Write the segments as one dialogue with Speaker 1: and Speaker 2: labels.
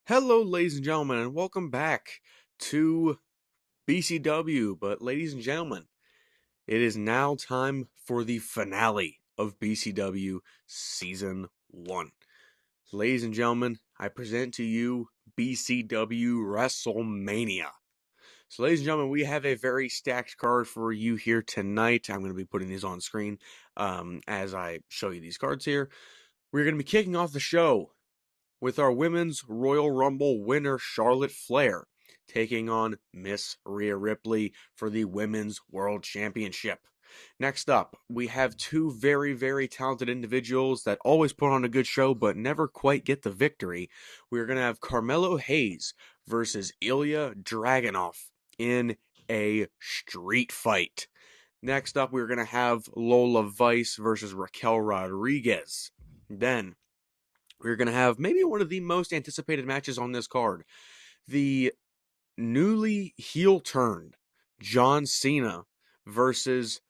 Speaker 1: Hello, ladies and gentlemen, and welcome back to BCW. But, ladies and gentlemen, it is now time for the finale of BCW Season 1. Ladies and gentlemen, I present to you BCW WrestleMania. So, ladies and gentlemen, we have a very stacked card for you here tonight. I'm going to be putting these on screen as I show you these cards here. We're going to be kicking off the show with our Women's Royal Rumble winner Charlotte Flair taking on Miss Rhea Ripley for the Women's World Championship. Next up, we have two very, very talented individuals that always put on a good show but never quite get the victory. We're going to have Carmelo Hayes versus Ilya Dragunov in a street fight. Next up, we're going to have Lola Vice versus Raquel Rodriguez. Then we're going to have maybe one of the most anticipated matches on this card. The newly heel-turned John Cena versus,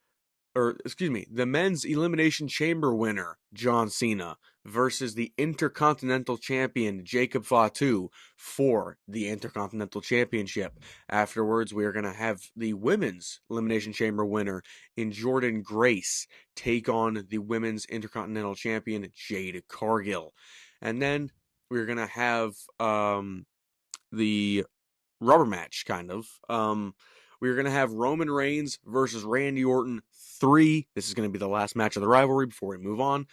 Speaker 1: the men's Elimination Chamber winner, John Cena, versus the Intercontinental Champion, Jacob Fatu, for the Intercontinental Championship. Afterwards, we are going to have the Women's Elimination Chamber winner in Jordan Grace take on the Women's Intercontinental Champion, Jade Cargill. And then we're going to have the rubber match, kind of. We're going to have Roman Reigns versus Randy Orton 3. This is going to be the last match of the rivalry before we move on.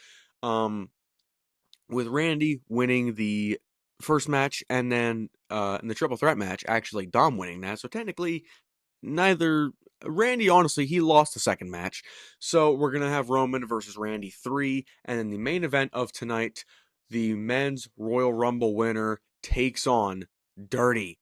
Speaker 1: With Randy winning the first match, and then in the triple threat match, actually Dom winning that. So technically, Randy, honestly, he lost the second match. So we're going to have Roman versus Randy 3. And then the main event of tonight, the men's Royal Rumble winner takes on the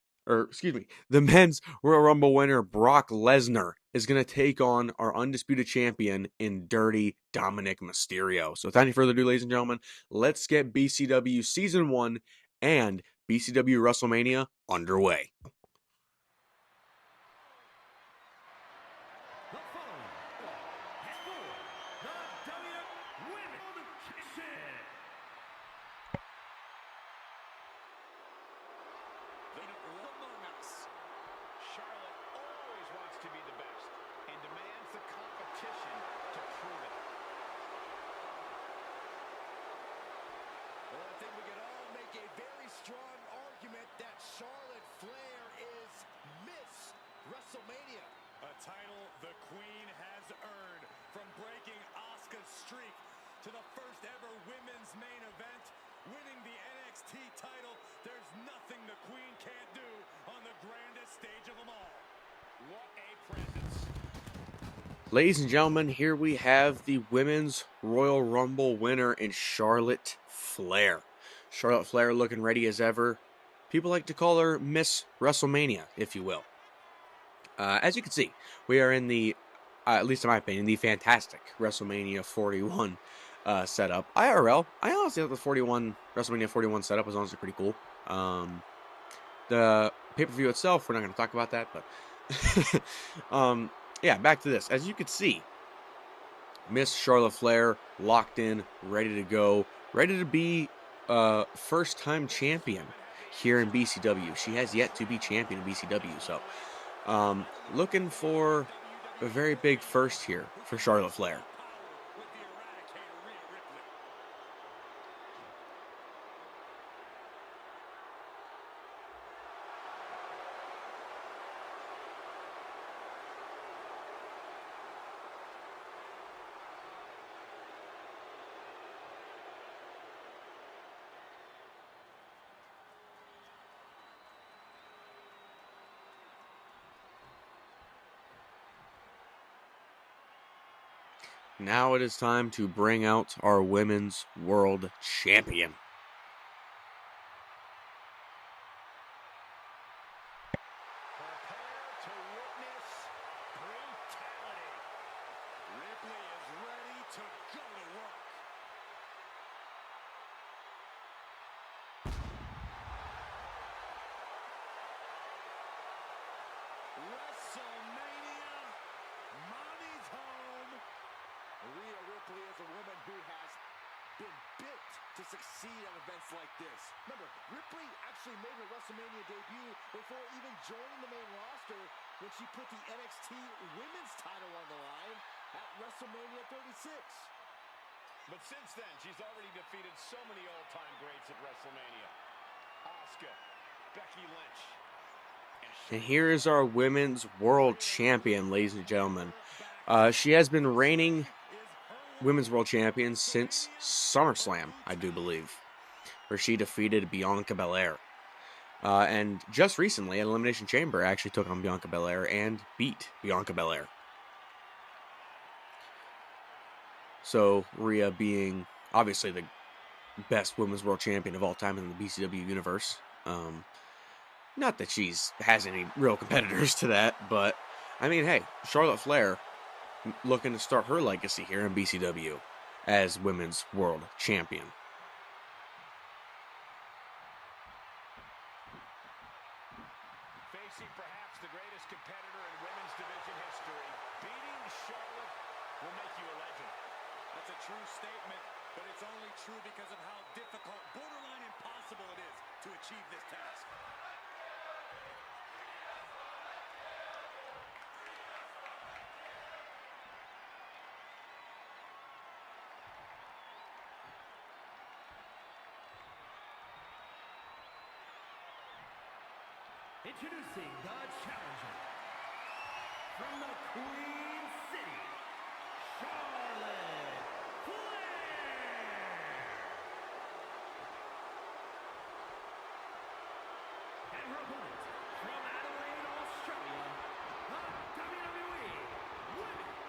Speaker 1: men's Royal Rumble winner, Brock Lesnar, is going to take on our undisputed champion in Dirty Dominic Mysterio. So without any further ado, ladies and gentlemen, let's get BCW Season 1 and BCW WrestleMania underway.
Speaker 2: Strong argument that Charlotte Flair is Miss WrestleMania.
Speaker 3: A title the Queen has earned, from breaking Asuka's streak to the first ever women's main event, winning the NXT title. There's nothing the Queen can't do on the grandest stage of them all. What a presence.
Speaker 1: Ladies and gentlemen, here we have the Women's Royal Rumble winner in Charlotte Flair. Charlotte Flair looking ready as ever. People like to call her Miss WrestleMania, if you will. As you can see, we are in the, at least in my opinion, the fantastic WrestleMania 41 setup. IRL, I honestly thought the WrestleMania 41 setup was honestly pretty cool. The pay-per-view itself, we're not going to talk about that, but yeah, back to this. As you can see, Miss Charlotte Flair locked in, ready to go, ready to be first-time champion here in BCW. She has yet to be champion in BCW, so looking for a very big first here for Charlotte Flair. Now it is time to bring out our Women's World Champion.
Speaker 3: Prepare to witness brutality. Ripley is ready to go to work. WrestleMania, Mommy's home. Rhea Ripley is a woman who has been built
Speaker 2: to succeed at events like this. Remember, Ripley actually made her WrestleMania debut before even joining the main roster when she put the NXT Women's title on the line at WrestleMania 36.
Speaker 3: But since then, she's already defeated so many all-time greats at WrestleMania. Asuka, Becky Lynch.
Speaker 1: And here is our Women's World Champion, ladies and gentlemen. She has been reigning Women's World Champion since SummerSlam, I do believe, where she defeated Bianca Belair. And just recently, at Elimination Chamber, actually took on Bianca Belair and beat Bianca Belair. So, Rhea being obviously the best Women's World Champion of all time in the BCW universe. Not that has any real competitors to that, but, I mean, hey, Charlotte Flair looking to start her legacy here in BCW as Women's World Champion.
Speaker 3: Facing perhaps the greatest competitor in women's division history, beating Charlotte will make you a legend.
Speaker 2: That's a true statement, but it's only true because of how difficult, borderline impossible it is to achieve this task.
Speaker 4: Introducing the challenger from the Queen City, Charlotte Flair. And her opponent from Adelaide, Australia, the WWE Women's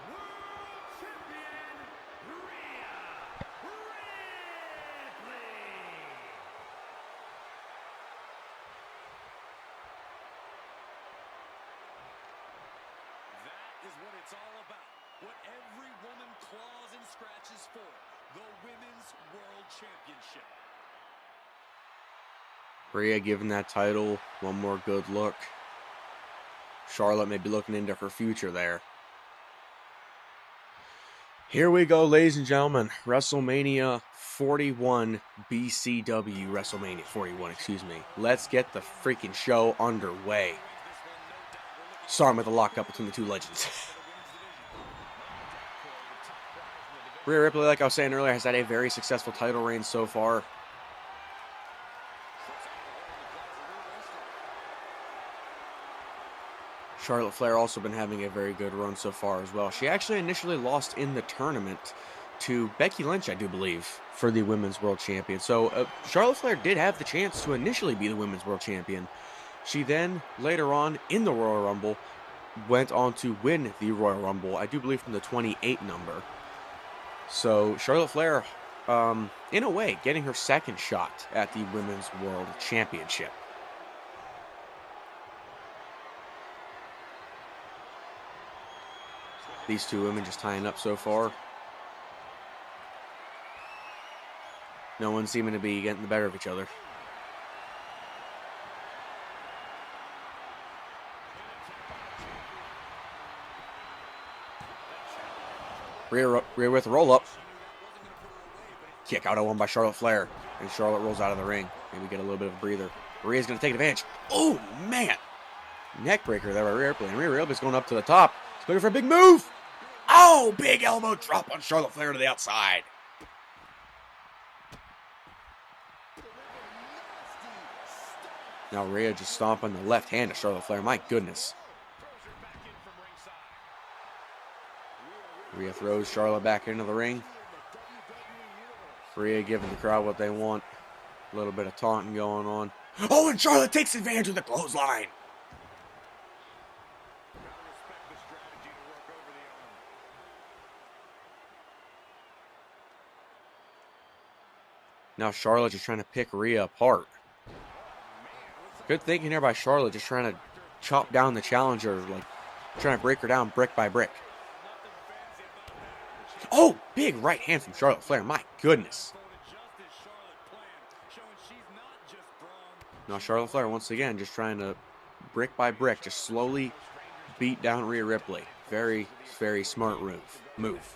Speaker 4: World Champion, Rhea Ripley.
Speaker 2: Is what it's all about. What every woman claws and scratches for. The Women's World Championship.
Speaker 1: Rhea giving that title one more good look. Charlotte may be looking into her future there. Here we go, ladies and gentlemen. WrestleMania 41, BCW WrestleMania 41, excuse me. Let's get the freaking show underway. Sorry about the lockup between the two legends. Rhea Ripley, like I was saying earlier, has had a very successful title reign so far. Charlotte Flair also been having a very good run so far as well. She actually initially lost in the tournament to Becky Lynch, I do believe, for the Women's World Champion. So Charlotte Flair did have the chance to initially be the Women's World Champion. She then, later on in the Royal Rumble, went on to win the Royal Rumble, I do believe from the 28 number. So Charlotte Flair, in a way, getting her second shot at the Women's World Championship. These two women just tying up so far. No one seeming to be getting the better of each other. Rhea with a roll-up. Kick out at one by Charlotte Flair. And Charlotte rolls out of the ring. Maybe get a little bit of a breather. Rhea's going to take advantage. Oh, man. Neck breaker there by Rhea Ripley. And Rhea Ripley's going up to the top. She's looking for a big move. Oh, big elbow drop on Charlotte Flair to the outside. Now Rhea just stomping the left hand of Charlotte Flair. My goodness. Rhea throws Charlotte back into the ring. Rhea giving the crowd what they want. A little bit of taunting going on. Oh, and Charlotte takes advantage of the clothesline. Now Charlotte just trying to pick Rhea apart. Good thinking here by Charlotte, just trying to chop down the challenger, like trying to break her down brick by brick. Oh, big right hand from Charlotte Flair. My goodness. Now Charlotte Flair once again just trying to brick by brick, just slowly beat down Rhea Ripley. Very, very smart move.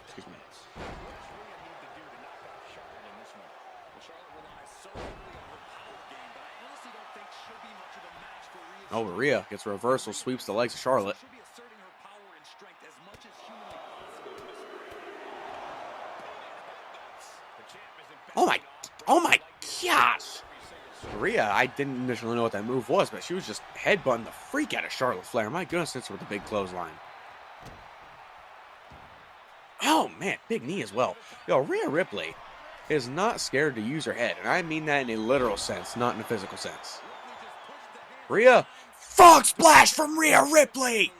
Speaker 1: Excuse me. Oh, Rhea gets a reversal, sweeps the legs of Charlotte.
Speaker 2: She'll be asserting her power and strength as much as humanly possible in this ring.
Speaker 1: Oh my gosh! Rhea, I didn't initially know what that move was, but she was just headbutting the freak out of Charlotte Flair. My goodness, it's with the big clothesline. Oh man, big knee as well. Yo, Rhea Ripley is not scared to use her head, and I mean that in a literal sense, not in a physical sense. Rhea, frog splash from Rhea Ripley!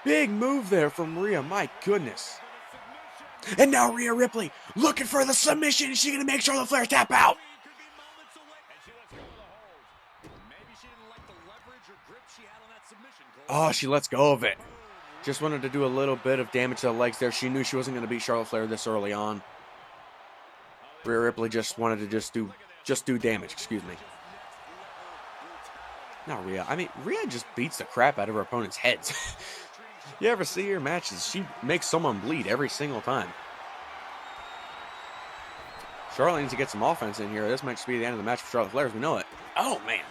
Speaker 1: Big move there from Rhea, my goodness. And now Rhea Ripley looking for the submission. Is she going to make Charlotte Flair tap out? Oh, she lets go of it. Just wanted to do a little bit of damage to the legs there. She knew she wasn't going to beat Charlotte Flair this early on. Rhea Ripley just wanted to just do damage, excuse me. Not Rhea. I mean, Rhea just beats the crap out of her opponent's heads. You ever see her matches? She makes someone bleed every single time. Charlotte needs to get some offense in here. This might just be the end of the match for Charlotte Flair as we know it. Oh, man.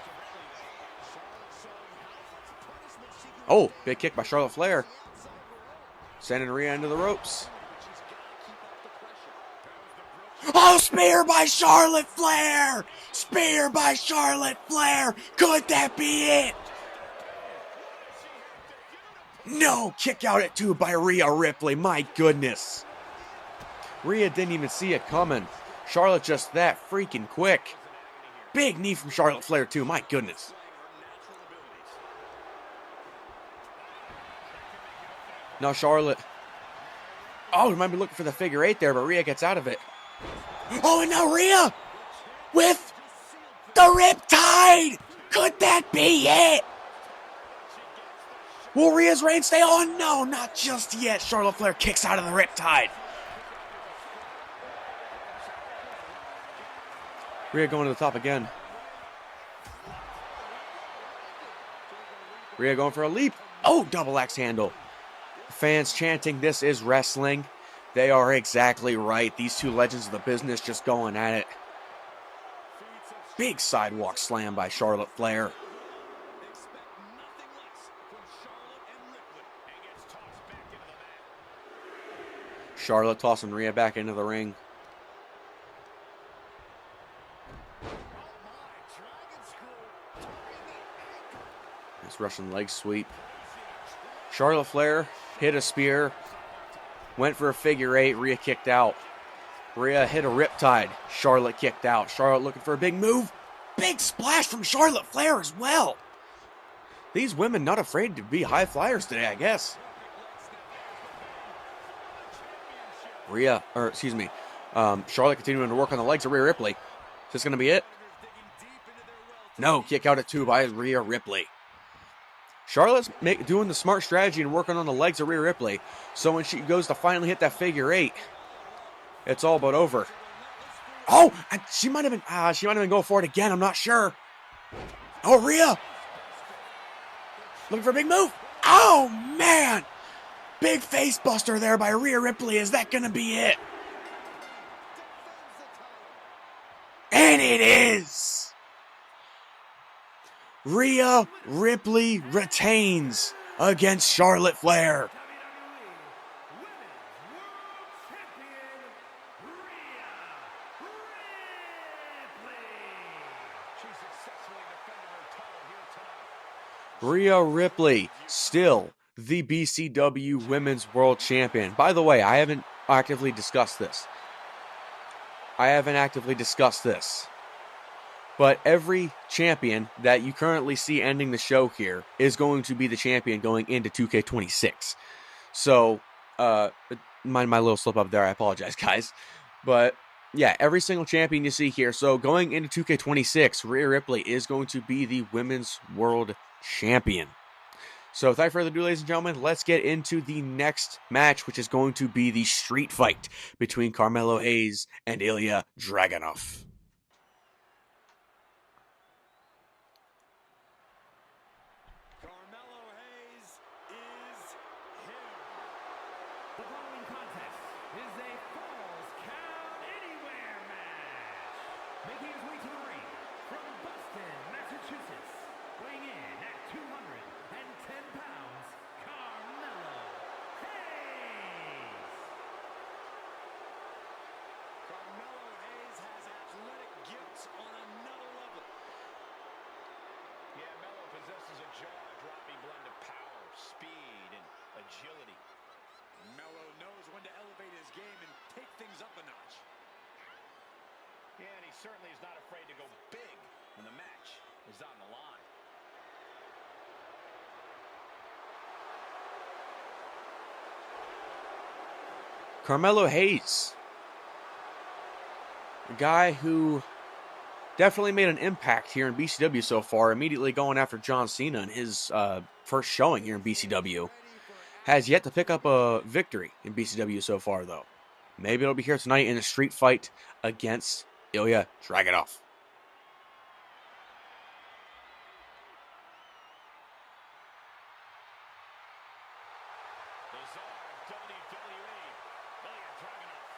Speaker 1: Oh, big kick by Charlotte Flair. Sending Rhea into the ropes. Oh, spear by Charlotte Flair! Spear by Charlotte Flair! Could that be it? No, kick out at 2 by Rhea Ripley. My goodness. Rhea didn't even see it coming. Charlotte just that freaking quick. Big knee from Charlotte Flair too. My goodness. Now Charlotte. Oh, we might be looking for the figure 8 there, but Rhea gets out of it. Oh, and now Rhea with the Riptide. Could that be it? Will Rhea's reign stay on? No, not just yet. Charlotte Flair kicks out of the Riptide. Rhea going to the top again. Rhea going for a leap. Oh, double axe handle. Fans chanting, "This is wrestling." They are exactly right. These two legends of the business just going at it. Big sidewalk slam by Charlotte Flair. Charlotte tossing Rhea back into the ring. Nice Russian leg sweep. Charlotte Flair hit a spear. Went for a figure 8. Rhea kicked out. Rhea hit a riptide. Charlotte kicked out. Charlotte looking for a big move. Big splash from Charlotte Flair as well. These women not afraid to be high flyers today, I guess. Charlotte continuing to work on the legs of Rhea Ripley. Is this going to be it? No, kick out at 2 by Rhea Ripley. Charlotte's doing the smart strategy and working on the legs of Rhea Ripley. So when she goes to finally hit that figure 8, it's all but over. Oh, she might have been going for it again. I'm not sure. Oh, Rhea. Looking for a big move. Oh, man. Big face buster there by Rhea Ripley. Is that going to be it? And it is. Rhea Ripley retains against Charlotte Flair. Rhea Ripley, still the BCW Women's World Champion. By the way, I haven't actively discussed this. But every champion that you currently see ending the show here is going to be the champion going into 2K26. So, mind my little slip up there. I apologize, guys. But, yeah, every single champion you see here. So, going into 2K26, Rhea Ripley is going to be the Women's World Champion. So, without further ado, ladies and gentlemen, let's get into the next match, which is going to be the street fight between Carmelo Hayes and Ilya Dragunov.
Speaker 4: The following contest is a Falls Count Anywhere match. Making his way to the ring from Boston, Massachusetts,
Speaker 3: offense on another level. Yeah, Melo possesses a jaw-dropping blend of power, speed, and agility. Melo knows when to elevate his game and take things up a notch. Yeah, and he certainly is not afraid to go big when the match is on the line.
Speaker 1: Carmelo Hayes, a guy who definitely made an impact here in BCW so far, immediately going after John Cena in his first showing here in BCW. Has yet to pick up a victory in BCW so far, though. Maybe it'll be here tonight in a street fight against Ilya Dragunov.
Speaker 3: The Czar of WWE, Ilya Dragunov.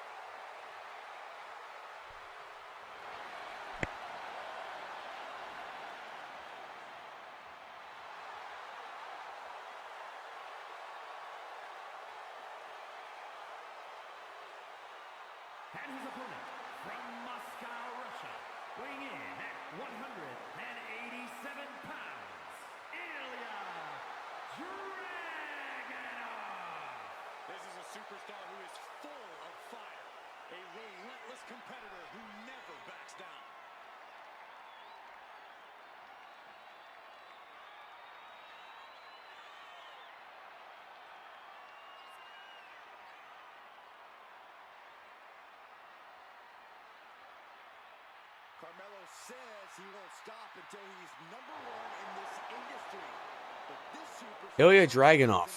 Speaker 4: And his opponent from Moscow, Russia, weighing in at 187 pounds, Ilya Dragunov.
Speaker 3: This is a superstar who is full of fire, a relentless competitor who never backs down.
Speaker 2: Carmelo says he won't stop until he's #1 in this industry. But this superstar
Speaker 1: Ilya Dragunov,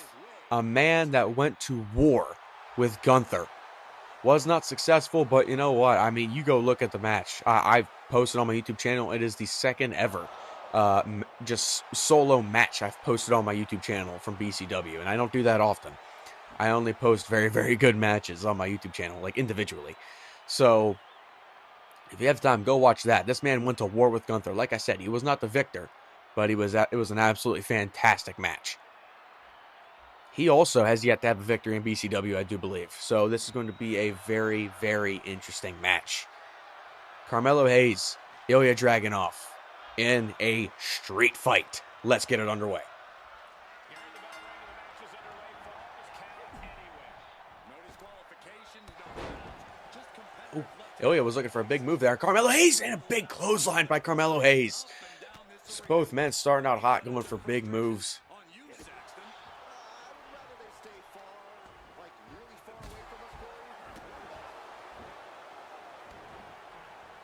Speaker 1: a man that went to war with Gunther. Was not successful, but you know what? I mean, you go look at the match. I've posted on my YouTube channel. It is the second ever just solo match I've posted on my YouTube channel from BCW, and I don't do that often. I only post very, very good matches on my YouTube channel, like individually. So, if you have time, go watch that. This man went to war with Gunther. Like I said, he was not the victor, but it was an absolutely fantastic match. He also has yet to have a victory in BCW, I do believe. So this is going to be a very, very interesting match. Carmelo Hayes, Ilya Dragunov in a street fight. Let's get it underway. Ooh, Ilya was looking for a big move there. Carmelo Hayes and a big clothesline by Carmelo Hayes. Just both men starting out hot, going for big moves.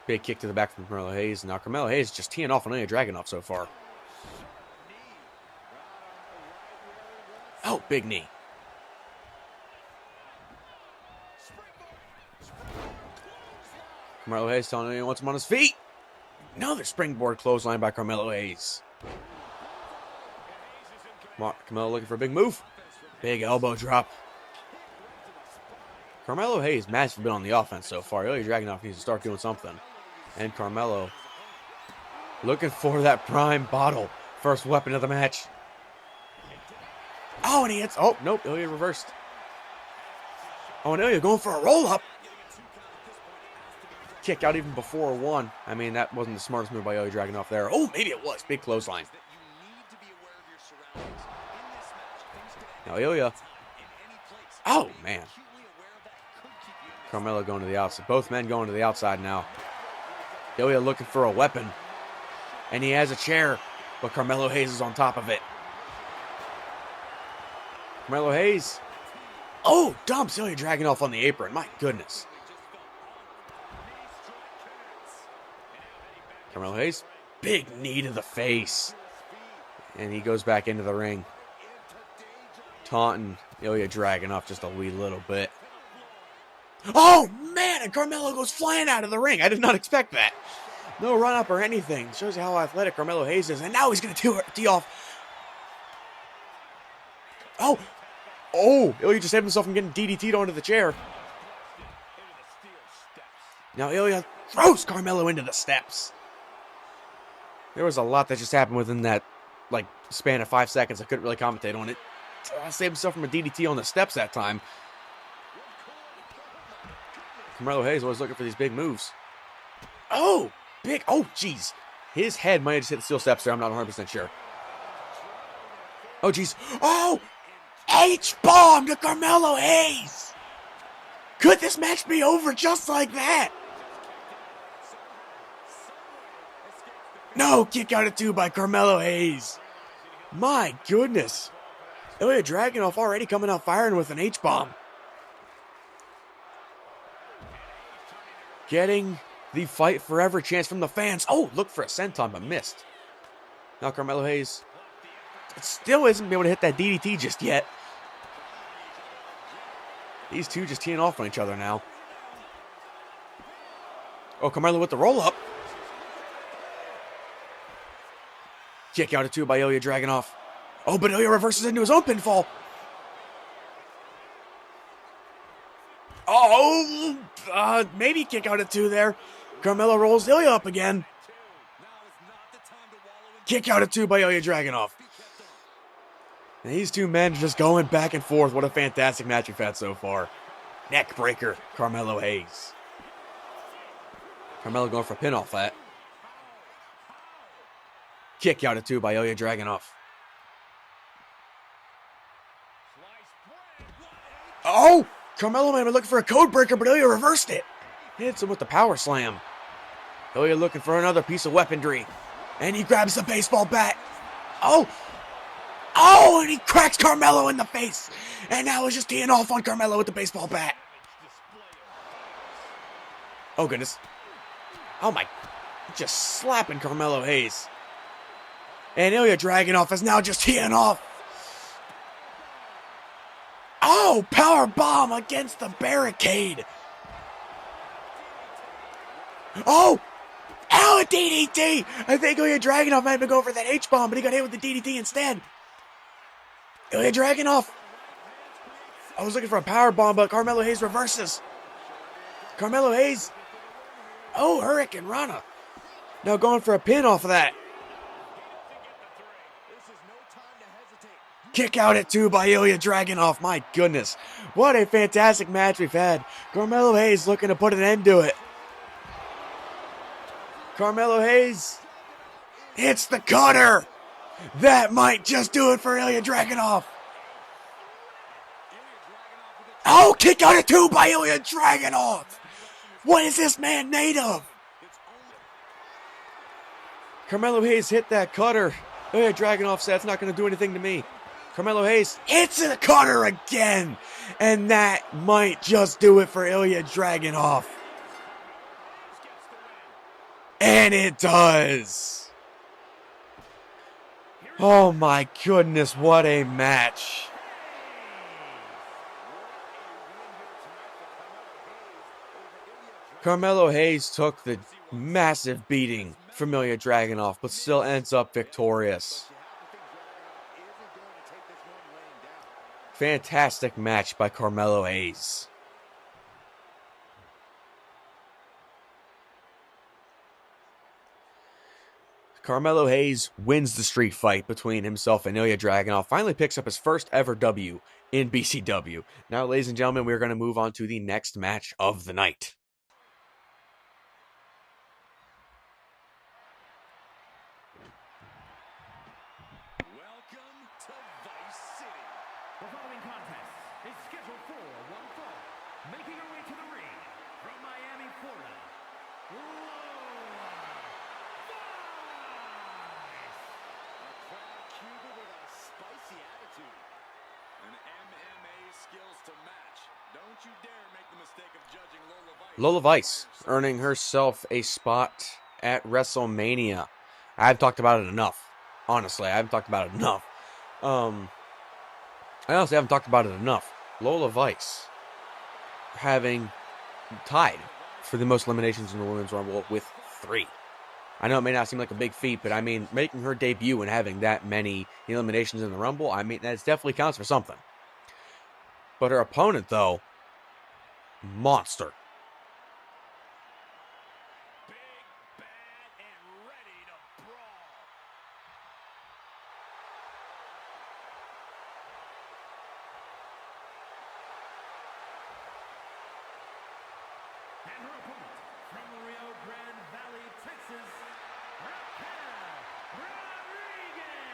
Speaker 1: Big kick to the back from Carmelo Hayes. Now Carmelo Hayes just teeing off on Ilya Dragunov so far. Oh, big knee. Carmelo Hayes telling him he wants him on his feet. Another springboard clothesline by Carmelo Hayes. Carmelo looking for a big move. Big elbow drop. Carmelo Hayes massively been on the offense so far. Ilya Dragunov needs to start doing something. And Carmelo looking for that prime bottle. First weapon of the match. Oh, and he hits. Oh, nope. Ilya reversed. Oh, and Ilya going for a roll-up. Kick out even before one. I mean, that wasn't the smartest move by Ilya Dragunov there. Oh, maybe it was. Big clothesline. Now Ilya. Oh, man. Carmelo going to the outside. Both men going to the outside now. Ilya looking for a weapon. And he has a chair. But Carmelo Hayes is on top of it. Carmelo Hayes. Oh, dumps Ilya Dragunov on the apron. My goodness. Carmelo Hayes. Big knee to the face. And he goes back into the ring. Taunting Ilya Dragunov just a wee little bit. Oh, man, and Carmelo goes flying out of the ring. I did not expect that. No run-up or anything. Shows you how athletic Carmelo Hayes is. And now he's going to tee off. Oh, Ilya just saved himself from getting DDT'd onto the chair. Now Ilya throws Carmelo into the steps. There was a lot that just happened within that, span of 5 seconds. I couldn't really commentate on it. I saved himself from a DDT on the steps that time. Carmelo Hayes always looking for these big moves. Oh! big. Oh, jeez. His head might have just hit the steel steps there. I'm not 100% sure. Oh, jeez. Oh! H-bomb to Carmelo Hayes! Could this match be over just like that? No, kick out at 2 by Carmelo Hayes. My goodness. Ilya Dragunov already coming out firing with an H-bomb. Getting the fight forever chance from the fans. Oh, look for a senton, but missed. Now Carmelo Hayes still isn't able to hit that DDT just yet. These two just teeing off on each other now. Oh, Carmelo with the roll-up. Kick out at 2 by Ilya Dragunov. Oh, but Ilya reverses into his own pinfall. Oh, maybe kick out at 2 there. Carmelo rolls Ilya up again. Kick out at 2 by Ilya Dragunov. And these two men just going back and forth. What a fantastic match we've had so far. Neck breaker, Carmelo Hayes. Carmelo going for a pin off that. Kick out at 2 by Ilya Dragunov. Oh! Carmelo might be looking for a code breaker, but Ilya reversed it. Hits him with the power slam. Ilya looking for another piece of weaponry. And he grabs the baseball bat. Oh! Oh, and he cracks Carmelo in the face. And now he's just teeing off on Carmelo with the baseball bat. Oh, goodness. Oh, my. Just slapping Carmelo Hayes. And Ilya Dragunov is now just teeing off. Oh, power bomb against the barricade. Oh, a DDT. I think Ilya Dragunov might have been going for that H-bomb, but he got hit with the DDT instead. Ilya Dragunov. I was looking for a power bomb, but Carmelo Hayes reverses. Carmelo Hayes. Oh, Hurricane Rana. Now going for a pin off of that. Kick out at 2 by Ilya Dragunov. My goodness. What a fantastic match we've had. Carmelo Hayes looking to put an end to it. Carmelo Hayes hits the cutter. That might just do it for Ilya Dragunov. Oh, kick out at 2 by Ilya Dragunov. What is this man made of? Carmelo Hayes hit that cutter. Ilya Dragunov said it's not going to do anything to me. Carmelo Hayes hits the cutter again. And that might just do it for Ilya Dragunov. And it does. Oh my goodness, what a match. Carmelo Hayes took the massive beating from Ilya Dragunov, but still ends up victorious. Fantastic match by Carmelo Hayes. Carmelo Hayes wins the street fight between himself and Ilya Dragunov. Finally picks up his first ever W in BCW. Now, ladies and gentlemen, we're going to move on to the next match of the night.
Speaker 3: Welcome to Vice City.
Speaker 4: The following contest is scheduled for one fall. Making her way to the ring from Miami, Florida,
Speaker 2: A crowd Cuban with a spicy attitude.
Speaker 3: And MMA skills to match. Don't you dare make the mistake of judging Lola Vice.
Speaker 1: Lola Vice earning herself a spot at WrestleMania. I've talked about it enough. Honestly, I haven't talked about it enough. I honestly haven't talked about it enough. Lola Vice having tied for the most eliminations in the Women's Rumble with 3. I know it may not seem like a big feat, but I mean, making her debut and having that many eliminations in the Rumble, I mean, that definitely counts for something. But her opponent, though, monster.
Speaker 3: Big, bad, and ready to brawl.
Speaker 4: and her opponent from Rio Grande Valley, Texas, versus Raquel Rodriguez.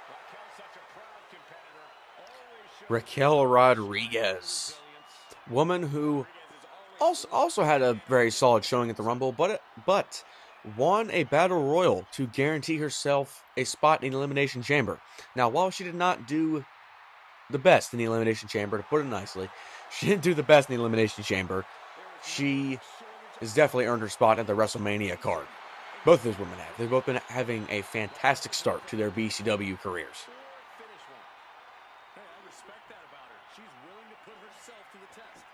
Speaker 3: Raquel's such a proud competitor. Always shows
Speaker 1: Raquel Rodriguez, woman who also had a very solid showing at the Rumble, but won a battle royal to guarantee herself a spot in the Elimination Chamber. Now, while she did not do the best in the Elimination Chamber, to put it nicely, she didn't do the best in the Elimination Chamber. She has definitely earned her spot at the WrestleMania card. Both of those women have. They've both been having a fantastic start to their BCW careers.
Speaker 3: Hey, I respect that about her. She's willing to put herself to the test.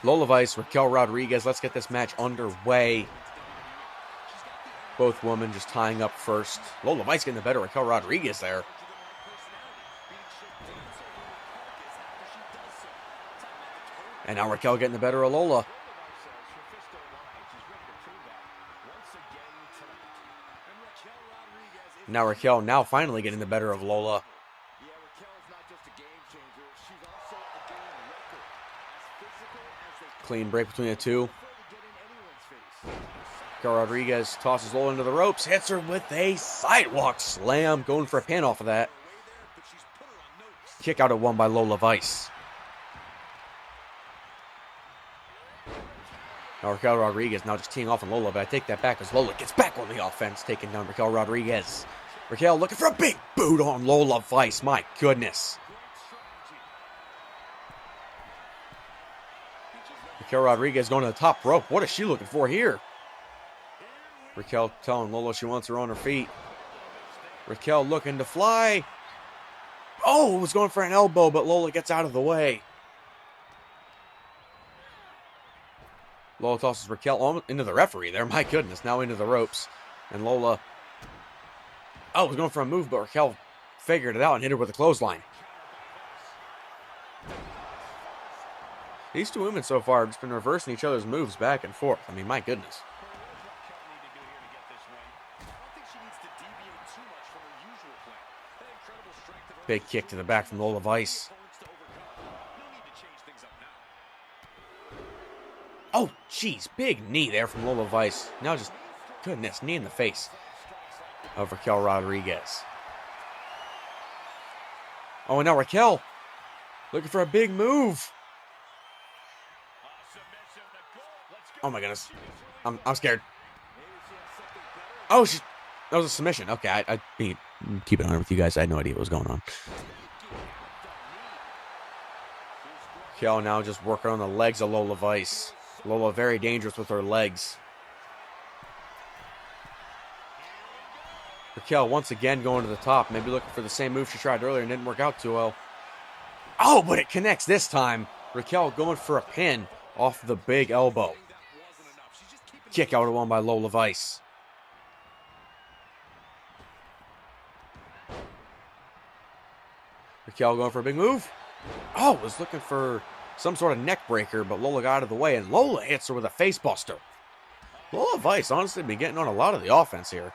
Speaker 1: Lola Vice, Raquel Rodriguez. Let's get this match underway. Both women just tying up first. Lola Vice getting the better of Raquel Rodriguez there. And now Raquel getting the better of Lola. Now Raquel now finally getting the better of Lola.
Speaker 2: Yeah, Raquel is not just a game changer, she's also a game wrecker. As physical as they
Speaker 1: Clean break between the two.
Speaker 2: prefer to get in anyone's face.
Speaker 1: Raquel Rodriguez tosses Lola into the ropes. Hits her with a sidewalk slam. Going for a pin off of that. Kick out at one by Lola Vice. Now Raquel Rodriguez now just teeing off on Lola, but I take that back as Lola gets back on the offense, taking down Raquel Rodriguez. Raquel looking for a big boot on Lola Vice. My goodness. Raquel Rodriguez going to the top rope. What is she looking for here? Raquel telling Lola she wants her on her feet. Raquel looking to fly. Oh, was going for an elbow, but Lola gets out of the way. Lola tosses Raquel into the referee there. My goodness, now into the ropes. And Lola, was going for a move, but Raquel figured it out and hit her with a clothesline. These two women so far have just been reversing each other's moves back and forth. I mean, my goodness. Big kick to the back from Lola Vice. Oh, jeez. Big knee there from Lola Vice. Now just, goodness, knee in the face of Raquel Rodriguez. Oh, and now Raquel looking for a big move. Oh, my goodness. I'm scared. Oh, that was a submission. Okay, I mean, keep it on with you guys. I had no idea what was going on. Raquel now just working on the legs of Lola Vice. Lola very dangerous with her legs. Raquel once again going to the top. Maybe looking for the same move she tried earlier and didn't work out too well. Oh, but it connects this time. Raquel going for a pin off the big elbow. Kick out at one by Lola Vice. Raquel going for a big move. Oh, was looking for some sort of neck breaker, but Lola got out of the way, and Lola hits her with a face buster. Lola Vice honestly been getting on a lot of the offense here.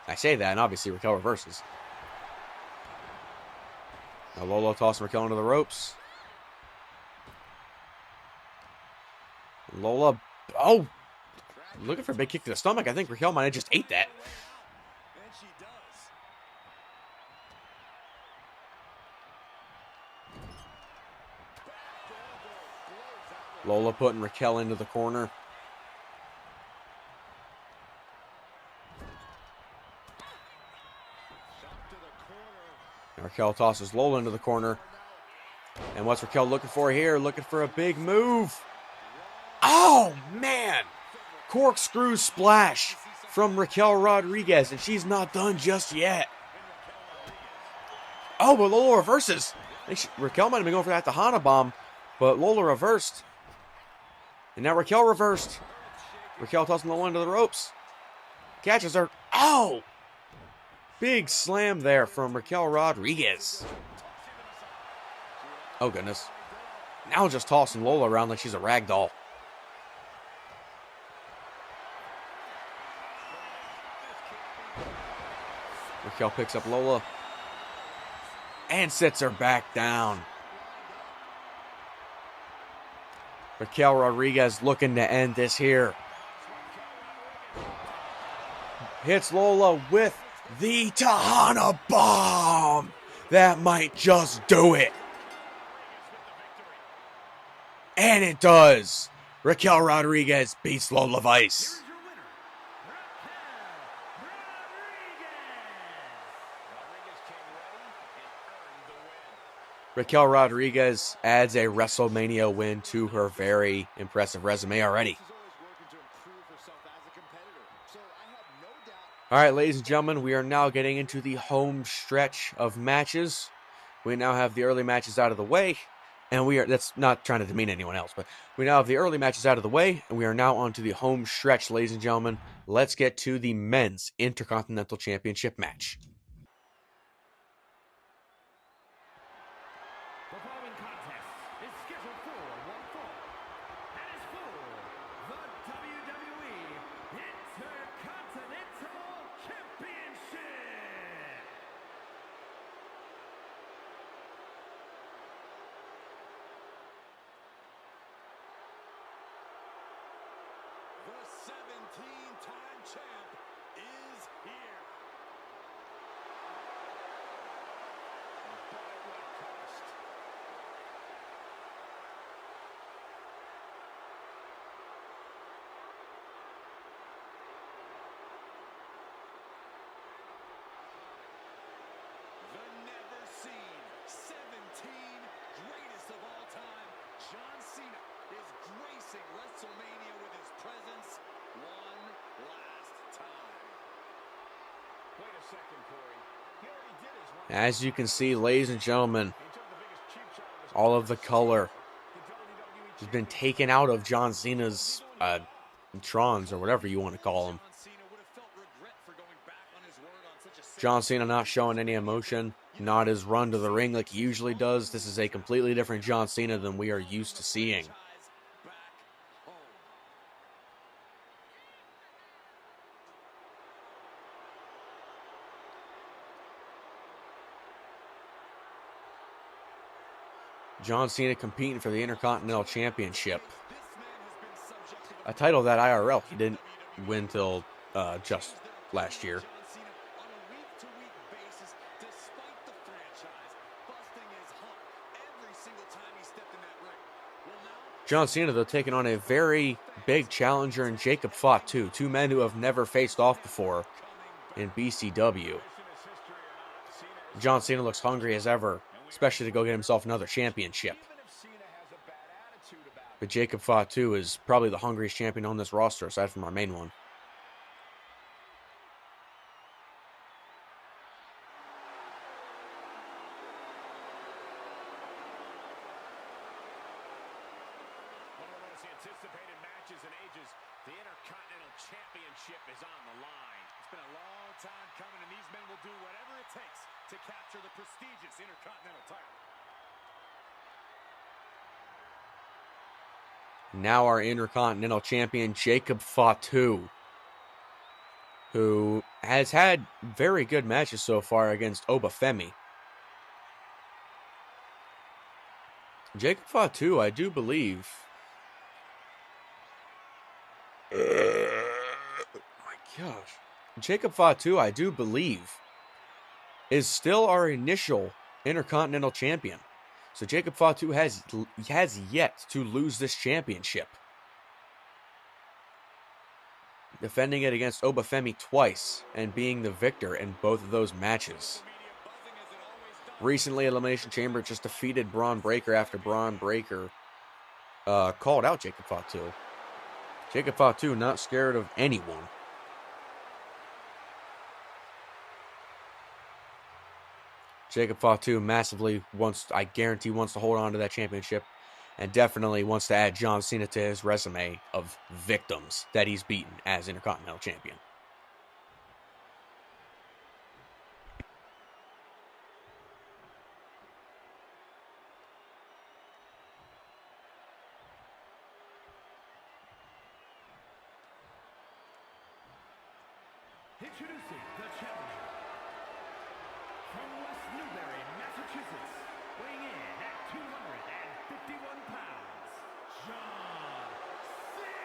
Speaker 1: I say that, and obviously Raquel reverses. Now Lola tossing Raquel into the ropes. Lola, looking for a big kick to the stomach. I think Raquel might have just ate that.
Speaker 3: And she does.
Speaker 1: Lola putting Raquel into the corner. Raquel tosses Lola into the corner. And what's Raquel looking for here? Looking for a big move. Oh, man. Corkscrew splash from Raquel Rodriguez. And she's not done just yet. Oh, but Lola reverses. Raquel might have been going for that Tejana bomb. But Lola reversed. And now Raquel reversed. Raquel tossing Lola into the ropes. Catches her. Oh! Big slam there from Raquel Rodriguez. Oh, goodness. Now just tossing Lola around like she's a rag doll. Raquel picks up Lola and sits her back down. Raquel Rodriguez looking to end this here. Hits Lola with the Tejana Bomb. That might just do it. And it does. Raquel Rodriguez beats Lola Vice. Raquel Rodriguez adds a WrestleMania win to her very impressive resume already. Alright, ladies and gentlemen, we are now getting into the home stretch of matches. We now have the early matches out of the way. And that's not trying to demean anyone else, but we now have the early matches out of the way, and we are now on to the home stretch, ladies and gentlemen. Let's get to the Men's Intercontinental Championship match.
Speaker 4: The following contest is scheduled for one fall, and is for the WWE Intercontinental Championship.
Speaker 3: The 17-time champ is here. But at what cost? The never-seen 17 greatest of all time, John Cena, is gracing WrestleMania with his presence one last time. Wait a second, Corey. He already did his one.
Speaker 1: As you can see, ladies and gentlemen,
Speaker 3: He took the biggest cheap shot of his
Speaker 1: all of the color
Speaker 3: The WWE
Speaker 1: has been taken out of John Cena's Trons, or whatever you want to call them.
Speaker 3: John Cena would have felt regret for going back on his word on such a
Speaker 1: John Cena not showing any emotion, not his run to the ring like he usually does. This is a completely different John Cena than we are used to seeing.
Speaker 3: back home.
Speaker 1: John Cena competing for the Intercontinental Championship,
Speaker 3: This man has been subject to the
Speaker 1: a title that IRL he didn't win till just last year.
Speaker 3: John Cena on a week-to-week basis, despite the franchise busting his hump every single time he stepped in that ring. Well, now
Speaker 1: John Cena, though, taking on a very big challenger in Jacob Fatu, two men who have never faced off before in BCW. John Cena looks hungry as ever, especially to go get himself another championship.
Speaker 3: even if Cena has a bad attitude about it,
Speaker 1: But Jacob Fatu is probably the hungriest champion on this roster, aside from our main one.
Speaker 3: one of the most anticipated matches in ages, the Intercontinental Championship is on the line. It's been a long time coming, and these men will do whatever it takes to capture the prestigious Intercontinental title.
Speaker 1: Now our Intercontinental Champion, Jacob Fatu, who has had very good matches so far against Obafemi. Jacob Fatu, I do believe... my gosh. Jacob Fatu, I do believe, is still our initial Intercontinental Champion. So Jacob Fatu has yet to lose this championship. Defending it against Obafemi twice and being the victor in both of those matches. Recently, Elimination Chamber just defeated Braun Breaker after Braun Breaker called out Jacob Fatu. Jacob Fatu not scared of anyone. Jacob Fatu massively I guarantee, wants to hold on to that championship, and definitely wants to add John Cena to his resume of victims that he's beaten as Intercontinental Champion.
Speaker 4: Introducing the challenger Massachusetts, weighing in at 251 pounds, John Cena.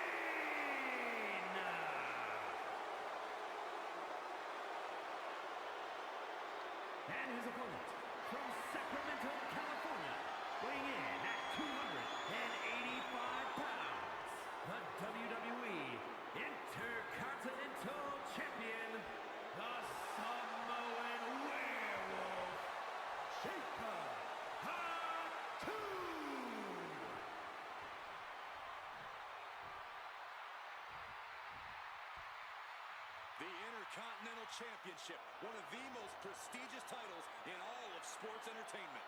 Speaker 4: And his opponent, from Sacramento, California, weighing in at 285 pounds, the WWE Intercontinental Champion, the Samoan Werewolf, Jacob Fatu.
Speaker 3: The Intercontinental Championship, one of the most prestigious titles in all of sports entertainment.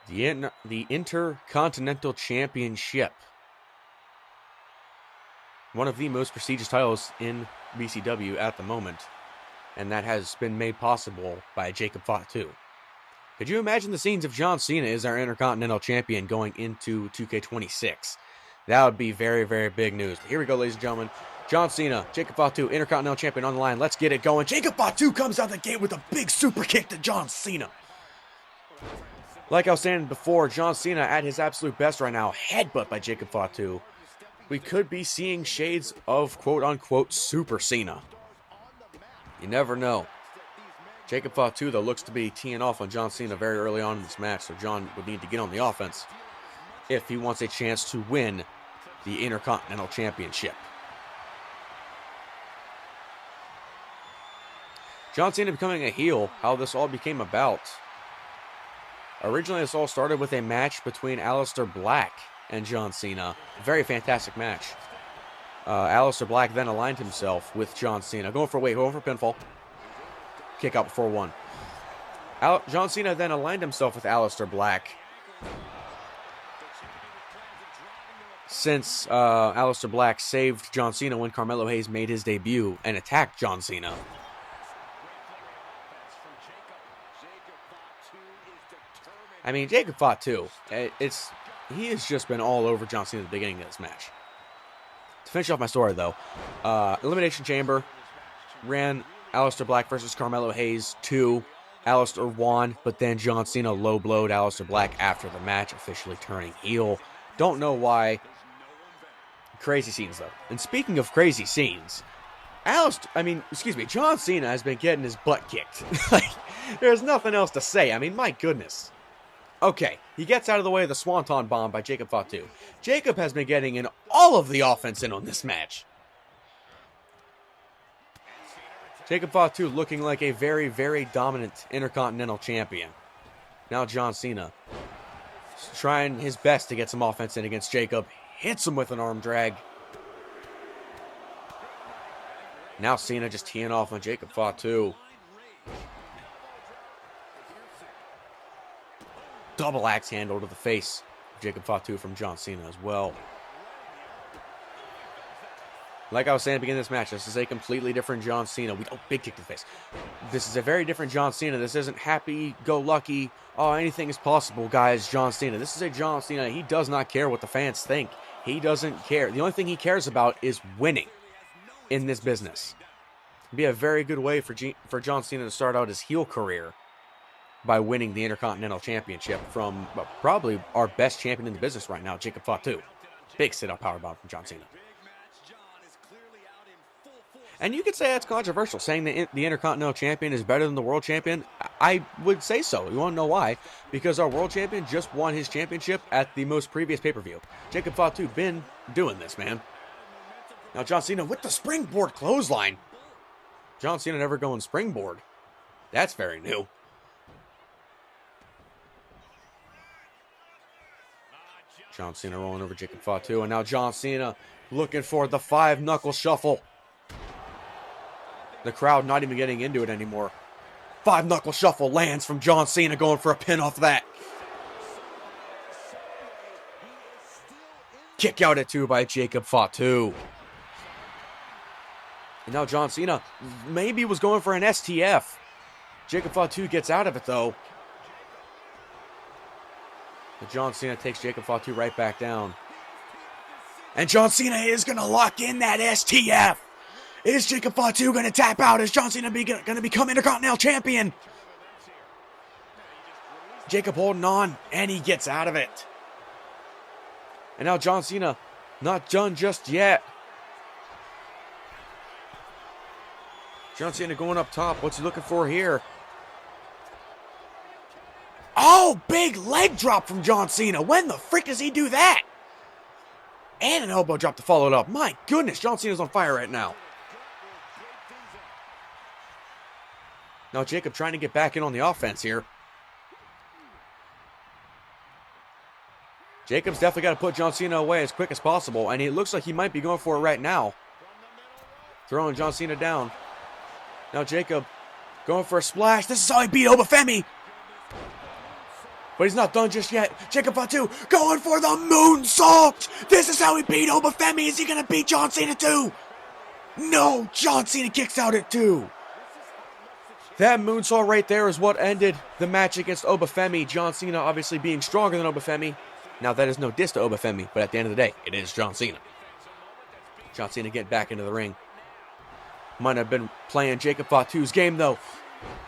Speaker 1: The Intercontinental Championship. One of the most prestigious titles in BCW at the moment. And that has been made possible by Jacob Fatu. Could you imagine the scenes if John Cena is our Intercontinental Champion going into 2K26? That would be very, very big news. But here we go, ladies and gentlemen. John Cena, Jacob Fatu, Intercontinental Champion on the line. Let's get it going. Jacob Fatu comes out the gate with a big super kick to John Cena. Like I was saying before, John Cena at his absolute best right now. Headbutt by Jacob Fatu. We could be seeing shades of quote-unquote Super Cena. You never know. Jacob Fatu, though, looks to be teeing off on John Cena very early on in this match, so John would need to get on the offense if he wants a chance to win the Intercontinental Championship. John Cena becoming a heel, how this all became about. Originally, this all started with a match between Aleister Black and John Cena. Very fantastic match. Aleister Black then aligned himself with John Cena. Going for pinfall. Kick out before one. John Cena then aligned himself with Aleister Black. Since Aleister Black saved John Cena when Carmelo Hayes made his debut and attacked John Cena. I mean, Jacob Fatu, he has just been all over John Cena at the beginning of this match. To finish off my story, though, Elimination Chamber ran Aleister Black versus Carmelo Hayes 2. Aleister won, but then John Cena low-blowed Aleister Black after the match, officially turning heel. Don't know why. Crazy scenes, though. And speaking of crazy scenes, John Cena has been getting his butt kicked. There's nothing else to say. I mean, my goodness. Okay, he gets out of the way of the Swanton Bomb by Jacob Fatu. Jacob has been getting in all of the offense in on this match. Jacob Fatu looking like a very, very dominant Intercontinental Champion. Now John Cena trying his best to get some offense in against Jacob. Hits him with an arm drag. Now Cena just teeing off on Jacob Fatu. Double axe handle to the face of Jacob Fatu from John Cena as well. Like I was saying at the beginning of this match, this is a completely different John Cena. Big kick to the face. This is a very different John Cena. This isn't happy-go-lucky, anything is possible, guys, John Cena. This is a John Cena. He does not care what the fans think. He doesn't care. The only thing he cares about is winning in this business. It'd be a very good way for John Cena to start out his heel career by winning the Intercontinental Championship from probably our best champion in the business right now, Jacob Fatu. Big sit-up powerbomb from John Cena. And you could say that's controversial, saying that the Intercontinental Champion is better than the World Champion. I would say so. You want to know why? Because our World Champion just won his championship at the most previous pay-per-view. Jacob Fatu been doing this, man. Now John Cena with the springboard clothesline. John Cena never going springboard. That's very new. John Cena rolling over Jacob Fatu, and now John Cena looking for the 5-knuckle shuffle. The crowd not even getting into it anymore. 5-knuckle shuffle lands from John Cena, going for a pin off that. Kick out at 2 by Jacob Fatu. And now John Cena maybe was going for an STF. Jacob Fatu gets out of it, though. But John Cena takes Jacob Fatu right back down. And John Cena is going to lock in that STF. Is Jacob Fatu going to tap out? Is John Cena going to become Intercontinental Champion? Jacob holding on, and he gets out of it. And now John Cena, not done just yet. John Cena going up top. What's he looking for here? Oh, big leg drop from John Cena. When the frick does he do that? And an elbow drop to follow it up. My goodness, John Cena's on fire right now. Now Jacob trying to get back in on the offense here. Jacob's definitely got to put John Cena away as quick as possible, and it looks like he might be going for it right now. Throwing John Cena down. Now Jacob going for a splash. This is how he beat Obafemi. But he's not done just yet. Jacob Fatu going for the moonsault. This is how he beat Obafemi. Is he going to beat John Cena too? No, John Cena kicks out at 2. That moonsault right there is what ended the match against Obafemi. John Cena obviously being stronger than Obafemi. Now that is no diss to Obafemi, but at the end of the day, it is John Cena. John Cena getting back into the ring. Might have been playing Jacob Fatu's game though.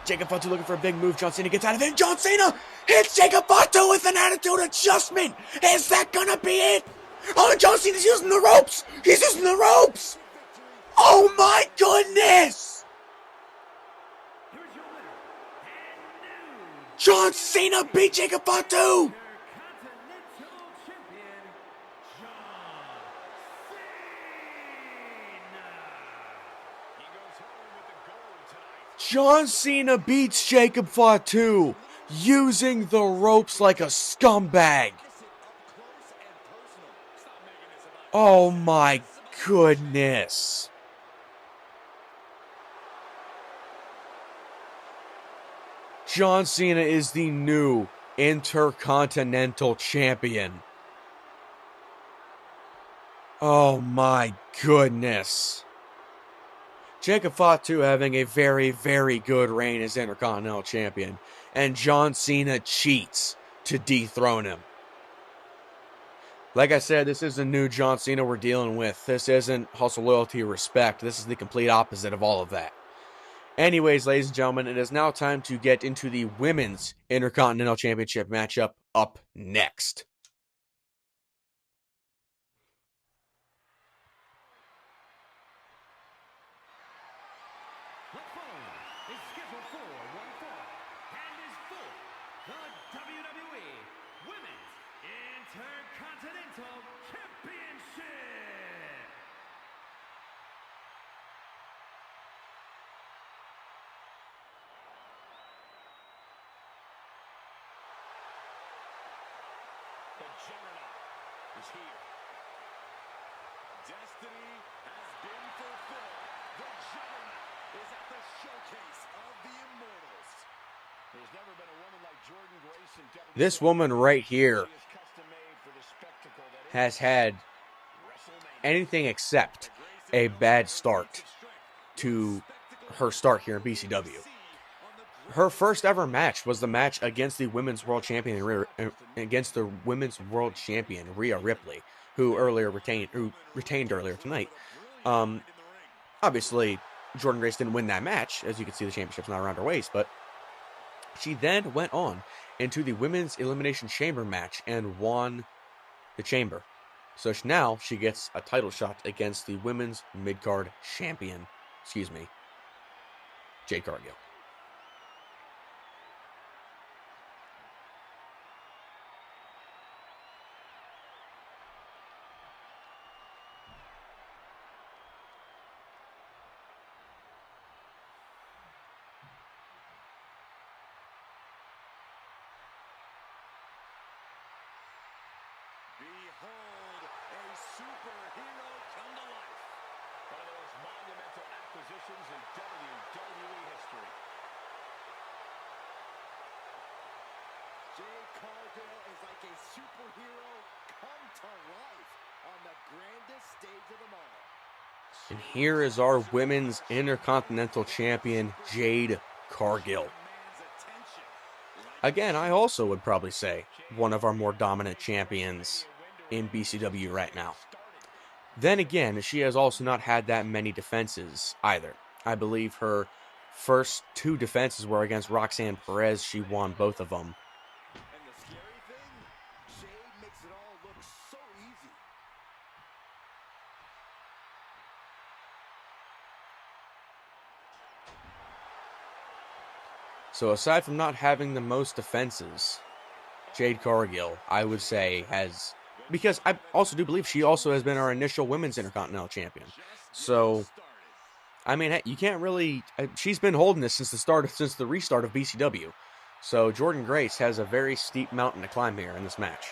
Speaker 1: Jacob Fatu looking for a big move. John Cena gets out of it. John Cena hits Jacob Fatu with an attitude adjustment. Is that gonna be it? Oh, John Cena's using the ropes. He's using the ropes. Oh my goodness. John Cena beat Jacob Fatu. John Cena beats Jacob Fatu using the ropes like a scumbag. Oh my goodness. John Cena is the new Intercontinental Champion. Oh my goodness. Jacob Fatu having a very, very good reign as Intercontinental Champion. And John Cena cheats to dethrone him. Like I said, this is a new John Cena we're dealing with. This isn't hustle, loyalty, respect. This is the complete opposite of all of that. Anyways, ladies and gentlemen, it is now time to get into the Women's Intercontinental Championship matchup up next.
Speaker 4: The following is scheduled for one fall and is for the WWE Women's Intercontinental Championship.
Speaker 3: The Juggernaut is here. Destiny has been fulfilled. The Juggernaut is at the showcase of the Immortals. There's never been a woman like Jordan Grace in WWE.
Speaker 1: This woman right here
Speaker 3: She is custom made for the spectacle that is
Speaker 1: has had
Speaker 3: WrestleMania.
Speaker 1: anything except a bad start to her start here in BCW. Her first ever match was the match against the Women's World Champion Rhea Ripley, who retained earlier tonight. Obviously, Jordan Grace didn't win that match. As you can see, the championship's not around her waist, but she then went on into the Women's Elimination Chamber match and won the Chamber. So now she gets a title shot against the Women's Mid-Card Champion, Jade Cargill.
Speaker 3: Behold, a superhero come to life. One of the most monumental acquisitions in WWE history.
Speaker 2: Jade Cargill is like a superhero come to life on the grandest stage of them all.
Speaker 1: And here is our Women's Intercontinental Champion, Jade Cargill. Again, I also would probably say one of our more dominant champions in BCW right now. Then again, she has also not had that many defenses either. I believe her first 2 defenses were against Roxanne Perez. She won both of them. So aside from not having the most defenses, Jade Cargill, I would say, has, because I also do believe she also has been our initial women's Intercontinental Champion. So, I mean, hey, you can't really, she's been holding this since the restart of BCW. So Jordynne Grace has a very steep mountain to climb here in this match.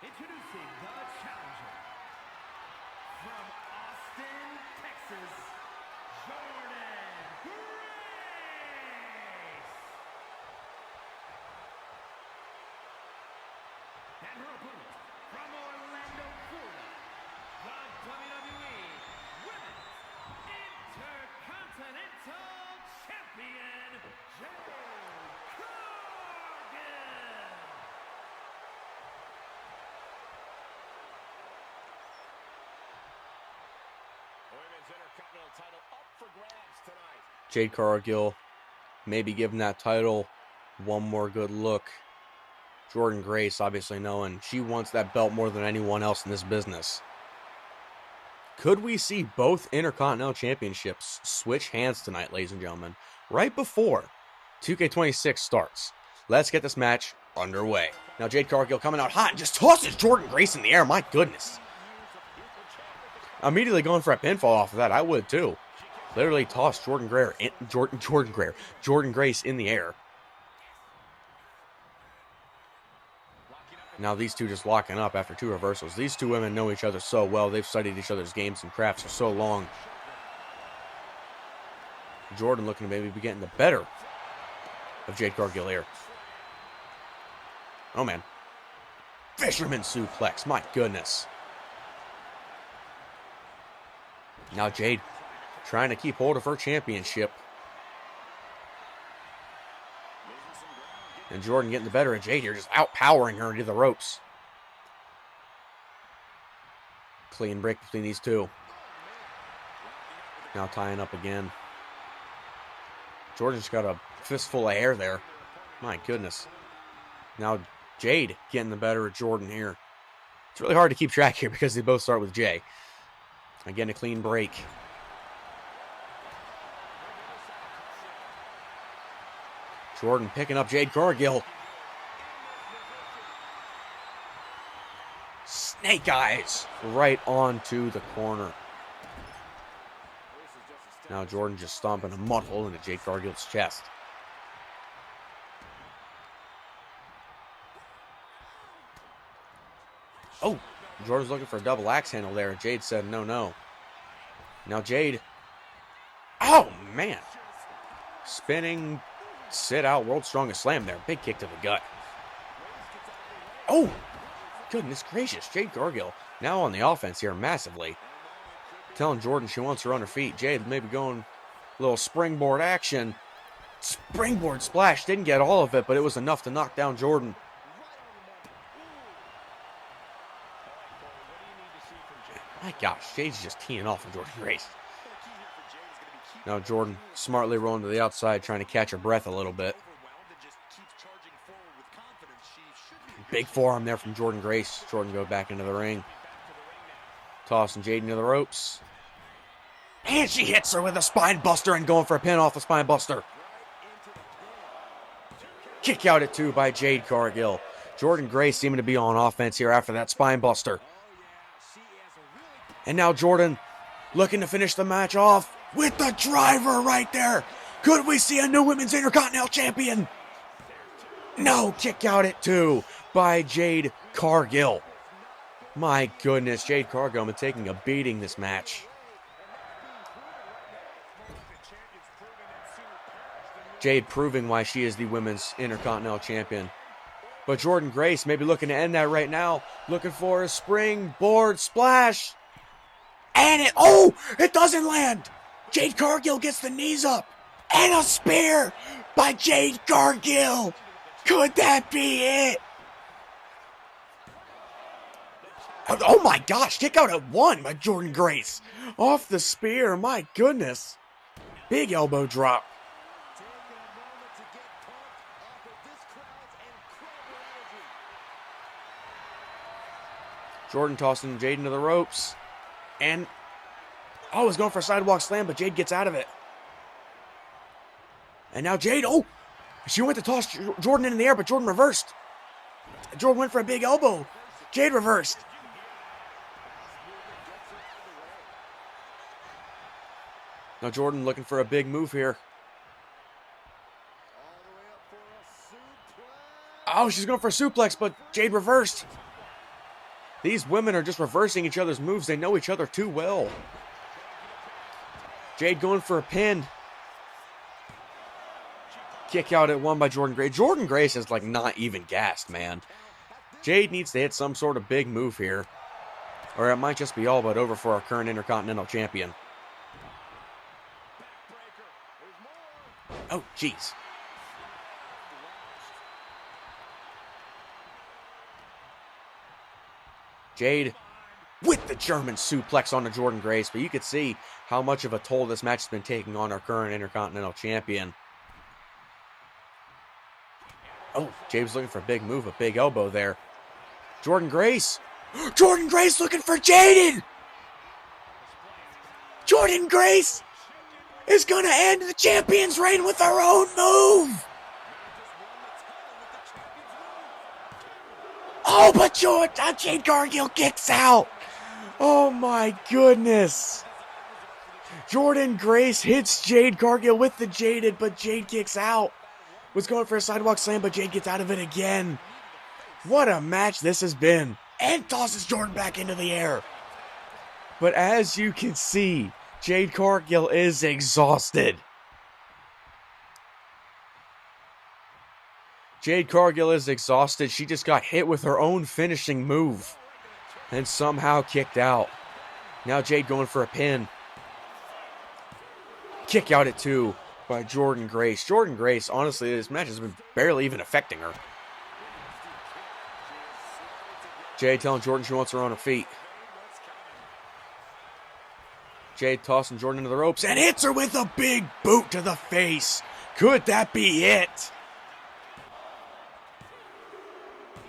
Speaker 4: Introducing the challenger from Austin, Texas, Jordynne Grace. And her opponent from Orlando, Florida, the WWE Women's Intercontinental Champion, Jade Cargill.
Speaker 2: Women's Intercontinental title up for grabs tonight.
Speaker 1: Jade Cargill, maybe giving that title one more good look. Jordynne Grace, obviously knowing she wants that belt more than anyone else in this business. Could we see both Intercontinental Championships switch hands tonight, ladies and gentlemen, right before 2K26 starts? Let's get this match underway. Now Jade Cargill coming out hot and just tosses Jordynne Grace in the air. My goodness. Immediately going for a pinfall off of that. I would too. Literally tossed Jordynne Grace in the air. Now these two just locking up after two reversals. These two women know each other so well. They've studied each other's games and crafts for so long. Jordynne looking to maybe be getting the better of Jade Cargill here. Oh man. Fisherman suplex. My goodness. Now Jade trying to keep hold of her championship. And Jordynne getting the better of Jade here, just outpowering her into the ropes. Clean break between these two. Now tying up again. Jordynne's got a fistful of hair there. My goodness. Now Jade getting the better of Jordynne here. It's really hard to keep track here because they both start with J. Again, a clean break. Jordynne picking up Jade Cargill. Snake eyes right onto the corner. Now Jordynne just stomping a mud hole into Jade Cargill's chest. Oh, Jordynne's looking for a double axe handle there. Jade said no, no. Now Jade. Oh, man. Spinning, sit out, world's strongest slam there. Big kick to the gut. Oh, goodness gracious. Jade Cargill now on the offense here massively. Telling Jordynne she wants her on her feet. Jade maybe going a little springboard action. Springboard splash. Didn't get all of it, but it was enough to knock down Jordynne. My gosh, Jade's just teeing off of Jordynne Grace. Now Jordynne smartly rolling to the outside, trying to catch her breath a little bit. Big forearm there from Jordynne Grace. Jordynne go back into the ring. Tossing Jade into the ropes. And she hits her with a spine buster and going for a pin off the spine buster. Kick out at 2 by Jade Cargill. Jordynne Grace seeming to be on offense here after that spine buster. And now Jordynne looking to finish the match off with the driver right there. Could we see a new Women's Intercontinental Champion? No, kick out at 2 by Jade Cargill. My goodness, Jade Cargill been taking a beating this match. Jade proving why she is the Women's Intercontinental Champion. But Jordynne Grace maybe looking to end that right now. Looking for a springboard splash. And it doesn't land. Jade Cargill gets the knees up. And a spear by Jade Cargill. Could that be it? Oh my gosh, kick out at 1 by Jordynne Grace. Off the spear, my goodness. Big elbow drop. Jordan tossing Jade into the ropes. And, oh, he's going for a sidewalk slam, but Jade gets out of it. And now Jade, oh, she went to toss Jordan in the air, but Jordan reversed. Jordan went for a big elbow. Jade reversed. Now Jordan looking for a big move here. Oh, she's going for a suplex, but Jade reversed. These women are just reversing each other's moves. They know each other too well. Jade going for a pin. Kick out at one by Jordynne Grace. Jordynne Grace is like not even gassed, man. Jade needs to hit some sort of big move here, or it might just be all but over for our current Intercontinental Champion. Oh, jeez. Jade with the German suplex on the Jordynne Grace, but you could see how much of a toll this match has been taking on our current Intercontinental Champion. Oh, Jade's looking for a big move, a big elbow there. Jordynne Grace. Jordynne Grace looking for Jaden. Jordynne Grace is going to end the champion's reign with her own move. Oh, but Jade Cargill kicks out. Oh, my goodness. Jordynne Grace hits Jade Cargill with the Jaded, but Jade kicks out. Was going for a sidewalk slam, but Jade gets out of it again. What a match this has been. And tosses Jordan back into the air. But as you can see, Jade Cargill is exhausted. Jade Cargill is exhausted. She just got hit with her own finishing move and somehow kicked out. Now Jade going for a pin. Kick out at 2 by Jordynne Grace. Jordynne Grace, honestly, this match has been barely even affecting her. Jade telling Jordan she wants her on her feet. Jade tossing Jordan into the ropes and hits her with a big boot to the face. Could that be it?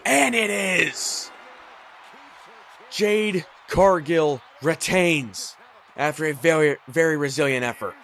Speaker 1: And it is. Jade Cargill retains after a very, very resilient effort.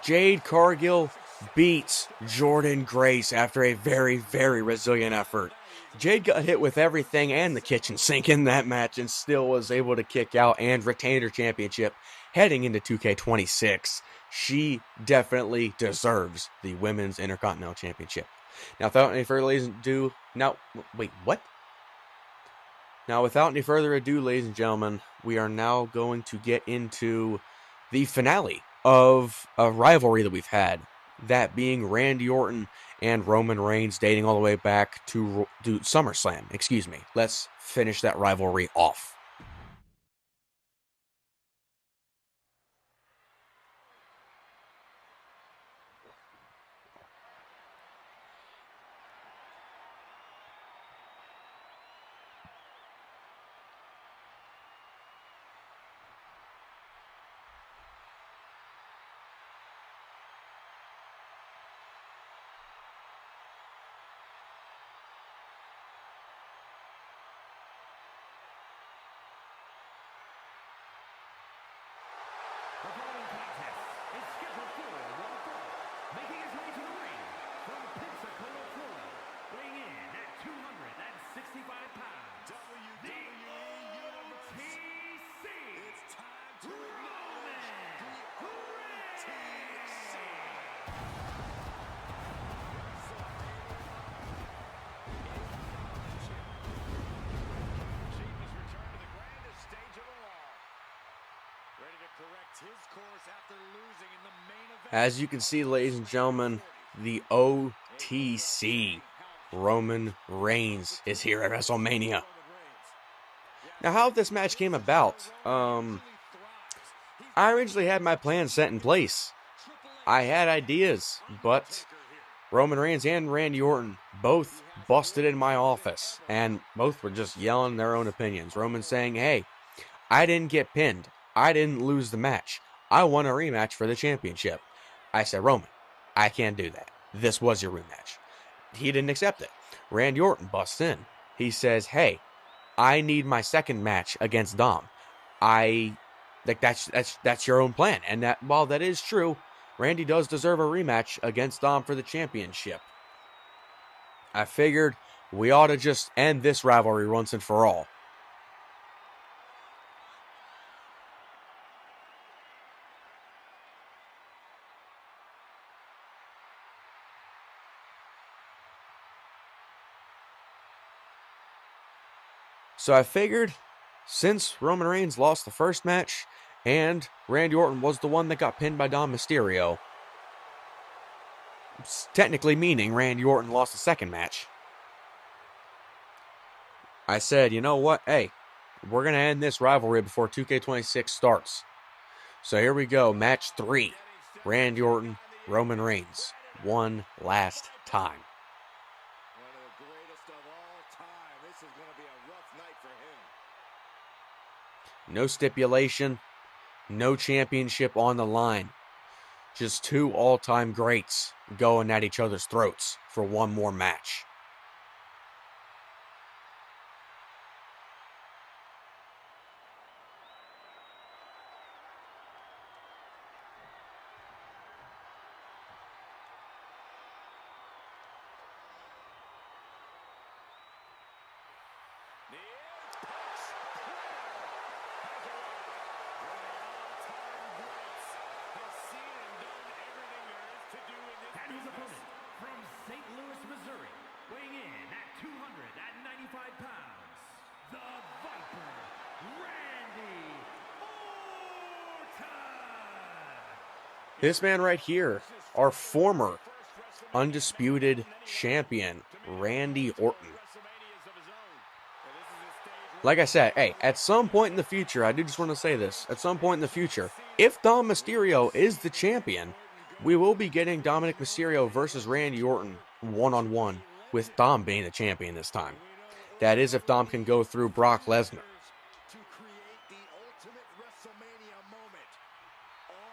Speaker 1: Jade Cargill beats Jordynne Grace after a very, very resilient effort. Jade got hit with everything and the kitchen sink in that match and still was able to kick out and retain her championship heading into 2K26. She definitely deserves the Women's Intercontinental Championship. Now, without any further ado, without any further ado, ladies and gentlemen, we are now going to get into the finale of a rivalry that we've had, that being Randy Orton and Roman Reigns, dating all the way back to SummerSlam. Let's finish that rivalry off.
Speaker 4: The following contest is scheduled for one fall. Making his way to the ring from Pensacola, Florida, weighing in at 265 pounds, the OTC,
Speaker 3: It's time to
Speaker 4: Roman Reigns.
Speaker 1: As you can see, ladies and gentlemen, the OTC, Roman Reigns, is here at WrestleMania. Now, how this match came about, I originally had my plan set in place. I had ideas, but Roman Reigns and Randy Orton both busted in my office, and both were just yelling their own opinions. Roman saying, hey, I didn't get pinned. I didn't lose the match. I won a rematch for the championship. I said, Roman, I can't do that. This was your rematch. He didn't accept it. Randy Orton busts in. He says, hey, I need my second match against Dom. That's your own plan. And that, while that is true, Randy does deserve a rematch against Dom for the championship. I figured we ought to just end this rivalry once and for all. So I figured, since Roman Reigns lost the first match, and Randy Orton was the one that got pinned by Dom Mysterio, technically meaning Randy Orton lost the second match, I said, you know what, hey, we're going to end this rivalry before 2K26 starts. So here we go, match 3, Randy Orton, Roman Reigns, one last time.
Speaker 2: One of the greatest of all time. This is going to be a rough night for him.
Speaker 1: No stipulation, no championship on the line. Just two all-time greats going at each other's throats for one more match.
Speaker 4: And his opponent, from St. Louis, Missouri, weighing in at 295 pounds, the Viper, Randy Orton!
Speaker 1: This man right here, our former undisputed champion, Randy Orton. Like I said, hey, at some point in the future, I do just want to say this, at some point in the future, if Dom Mysterio is the champion, we will be getting Dominic Mysterio versus Randy Orton one-on-one, with Dom being the champion this time. That is if Dom can go through Brock Lesnar.
Speaker 2: To create the ultimate WrestleMania moment. RKO.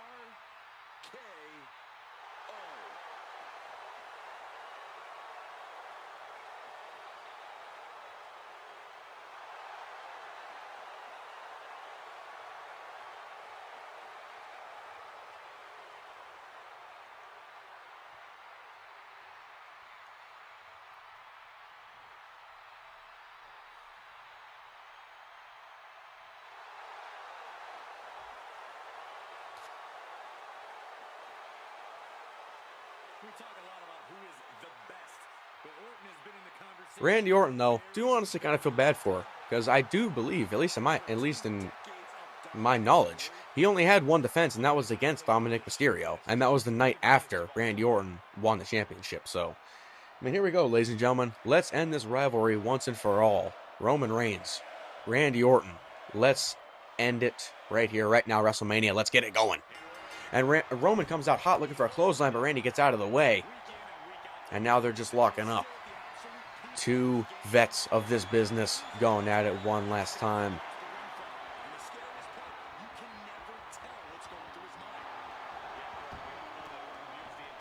Speaker 3: We talk a lot about who is the best, but Orton has been in the conversation.
Speaker 1: Randy Orton, though, do honestly kind of feel bad for, because I do believe, at least in my knowledge, he only had one defense, and that was against Dominic Mysterio, and that was the night after Randy Orton won the championship. So, I mean, here we go, ladies and gentlemen. Let's end this rivalry once and for all. Roman Reigns, Randy Orton. Let's end it right here, right now, WrestleMania. Let's get it going. And Roman comes out hot looking for a clothesline, but Randy gets out of the way. And now they're just locking up. Two vets of this business going at it one last time.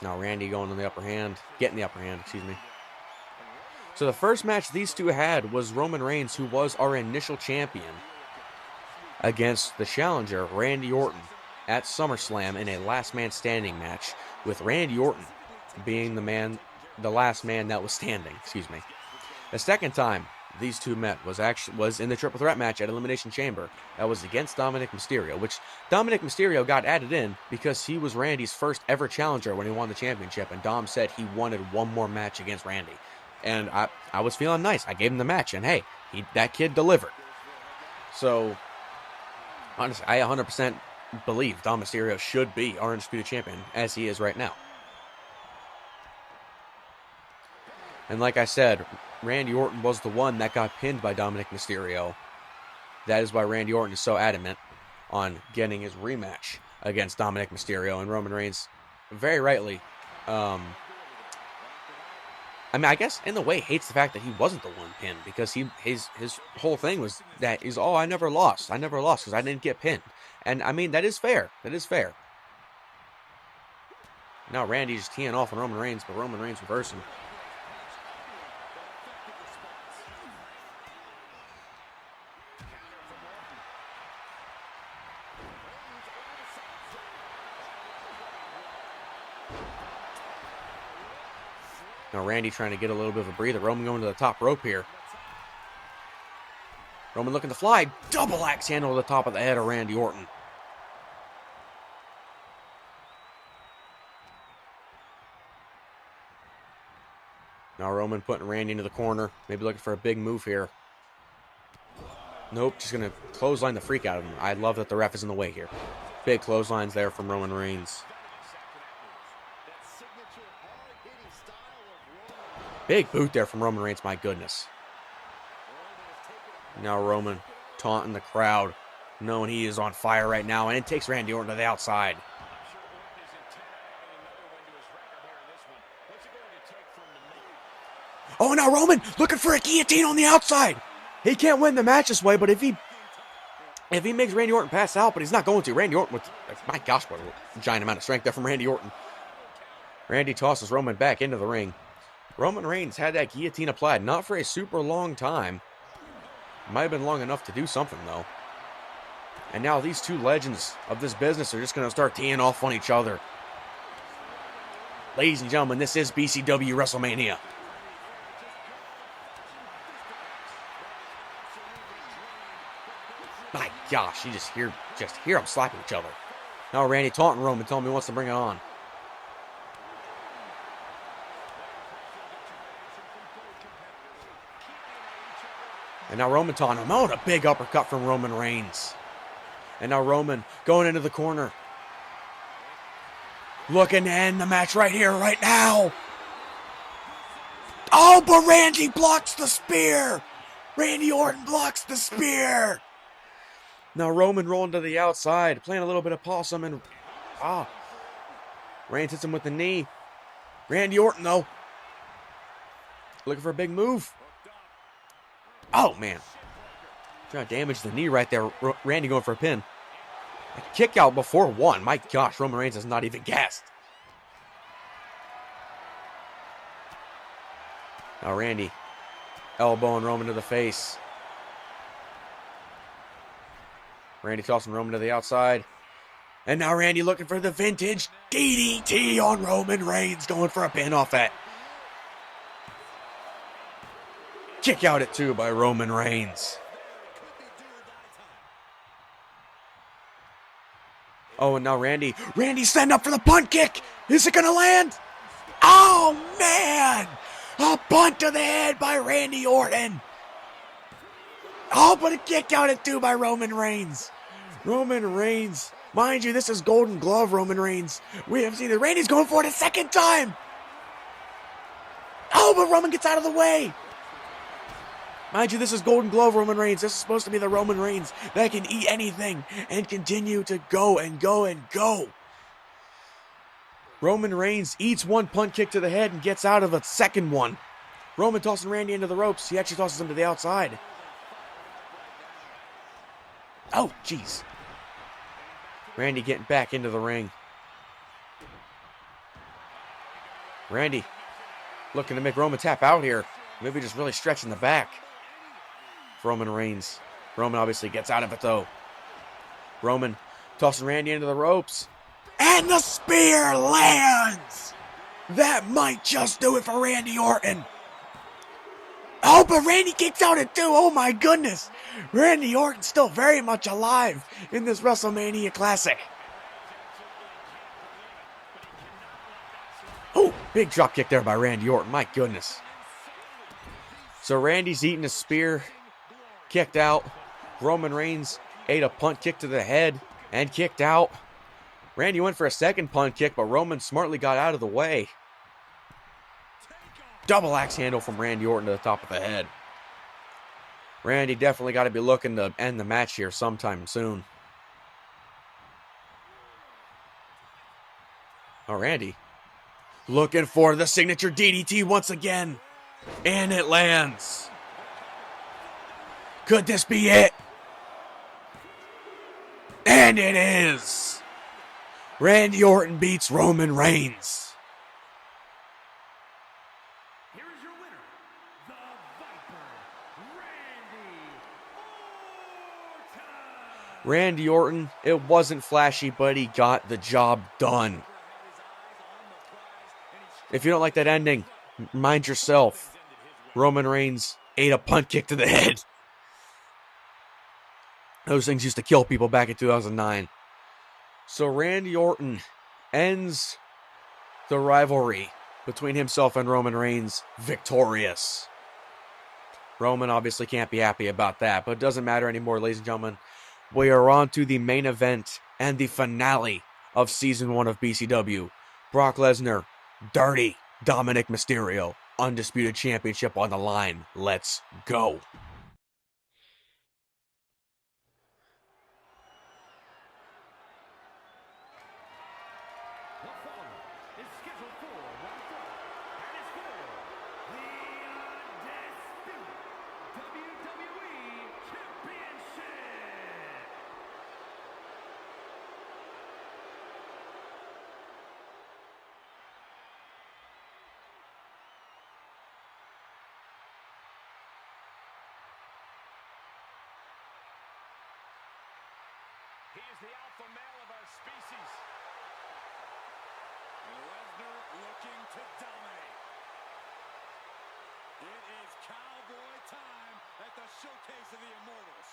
Speaker 1: Now Randy going on the upper hand. Getting the upper hand, excuse me. So the first match these two had was Roman Reigns, who was our initial champion, against the challenger, Randy Orton, at SummerSlam in a last man standing match, with Randy Orton being the last man that was standing, excuse me. The second time these two met was in the triple threat match at Elimination Chamber. That was against Dominic Mysterio, which Dominic Mysterio got added in because he was Randy's first ever challenger when he won the championship, and Dom said he wanted one more match against Randy. And I was feeling nice. I gave him the match, and hey, that kid delivered. So, honestly, I 100% believe Dom Mysterio should be our undisputed champion, as he is right now. And like I said, Randy Orton was the one that got pinned by Dominic Mysterio. That is why Randy Orton is so adamant on getting his rematch against Dominic Mysterio, and Roman Reigns, very rightly, I guess in a way hates the fact that he wasn't the one pinned, because his whole thing was that I never lost because I didn't get pinned. And, I mean, that is fair. That is fair. Now Randy just teeing off on Roman Reigns, but Roman Reigns reversing. Now Randy trying to get a little bit of a breather. Roman going to the top rope here. Roman looking to fly. Double axe handle to the top of the head of Randy Orton. Now Roman putting Randy into the corner. Maybe looking for a big move here. Nope, just going to clothesline the freak out of him. I love that the ref is in the way here. Big clotheslines there from Roman Reigns. Big boot there from Roman Reigns, my goodness. Now Roman taunting the crowd, knowing he is on fire right now, and it takes Randy Orton to the outside. Oh, now Roman looking for a guillotine on the outside. He can't win the match this way, but if he makes Randy Orton pass out, but he's not going to. Randy Orton with, my gosh, what a giant amount of strength there from Randy Orton. Randy tosses Roman back into the ring. Roman Reigns had that guillotine applied, not for a super long time. Might have been long enough to do something, though. And now these two legends of this business are just going to start teeing off on each other. Ladies and gentlemen, this is BCW WrestleMania. My gosh, you just hear them slapping each other. Now Randy taunting Roman, telling him he wants to bring it on. And now Roman taunting him. Oh, and a big uppercut from Roman Reigns. And now Roman going into the corner. Looking to end the match right here, right now. Oh, but Randy blocks the spear. Randy Orton blocks the spear. Now Roman rolling to the outside, playing a little bit of possum, and Reigns hits him with the knee. Randy Orton, though, looking for a big move. Oh, man. Trying to damage the knee right there. Randy going for a pin. A kick out before one. My gosh, Roman Reigns is not even gassed. Now Randy elbowing Roman to the face. Randy tossing Roman to the outside. And now Randy looking for the vintage DDT on Roman Reigns. Going for a pin off that. Kick out at 2 by Roman Reigns. Oh, and now Randy setting up for the punt kick. Is it going to land? Oh, man. A punt to the head by Randy Orton. Oh, but a kick out at 2 by Roman Reigns. Roman Reigns. Mind you, this is Golden Glove Roman Reigns. We have seen it. Randy's going for it a second time. Oh, but Roman gets out of the way. Mind you, this is Golden Glove Roman Reigns. This is supposed to be the Roman Reigns that can eat anything and continue to go and go and go. Roman Reigns eats one punt kick to the head and gets out of a second one. Roman tossing Randy into the ropes. He actually tosses him to the outside. Oh, jeez. Randy getting back into the ring. Randy looking to make Roman tap out here. Maybe just really stretching the back. Roman Reigns. Roman obviously gets out of it, though. Roman tossing Randy into the ropes. And the spear lands! That might just do it for Randy Orton. Oh, but Randy kicks out at 2. Oh, my goodness. Randy Orton still very much alive in this WrestleMania Classic. Oh, big drop kick there by Randy Orton. My goodness. So Randy's eating a spear. Kicked out. Roman Reigns ate a punt kick to the head and kicked out. Randy went for a second punt kick, but Roman smartly got out of the way. Double axe handle from Randy Orton to the top of the head. Randy definitely got to be looking to end the match here sometime soon. Oh, Randy looking for the signature DDT once again. And it lands. Could this be it? And it is! Randy Orton beats Roman Reigns.
Speaker 4: Here is your winner, the Viper, Randy Orton.
Speaker 1: Randy Orton, it wasn't flashy, but he got the job done. If you don't like that ending, mind yourself. Roman Reigns ate a punt kick to the head. Those things used to kill people back in 2009. So Randy Orton ends the rivalry between himself and Roman Reigns victorious. Roman obviously can't be happy about that, but it doesn't matter anymore, ladies and gentlemen. We are on to the main event and the finale of Season 1 of BCW. Brock Lesnar, Dirty Dominic Mysterio, Undisputed Championship on the line. Let's go.
Speaker 4: The following is scheduled for one fall, and it's for the Undisputed WWE Championship.
Speaker 3: He is the alpha male of our species. Lesnar looking to dominate. It is cowboy time at the Showcase of the Immortals.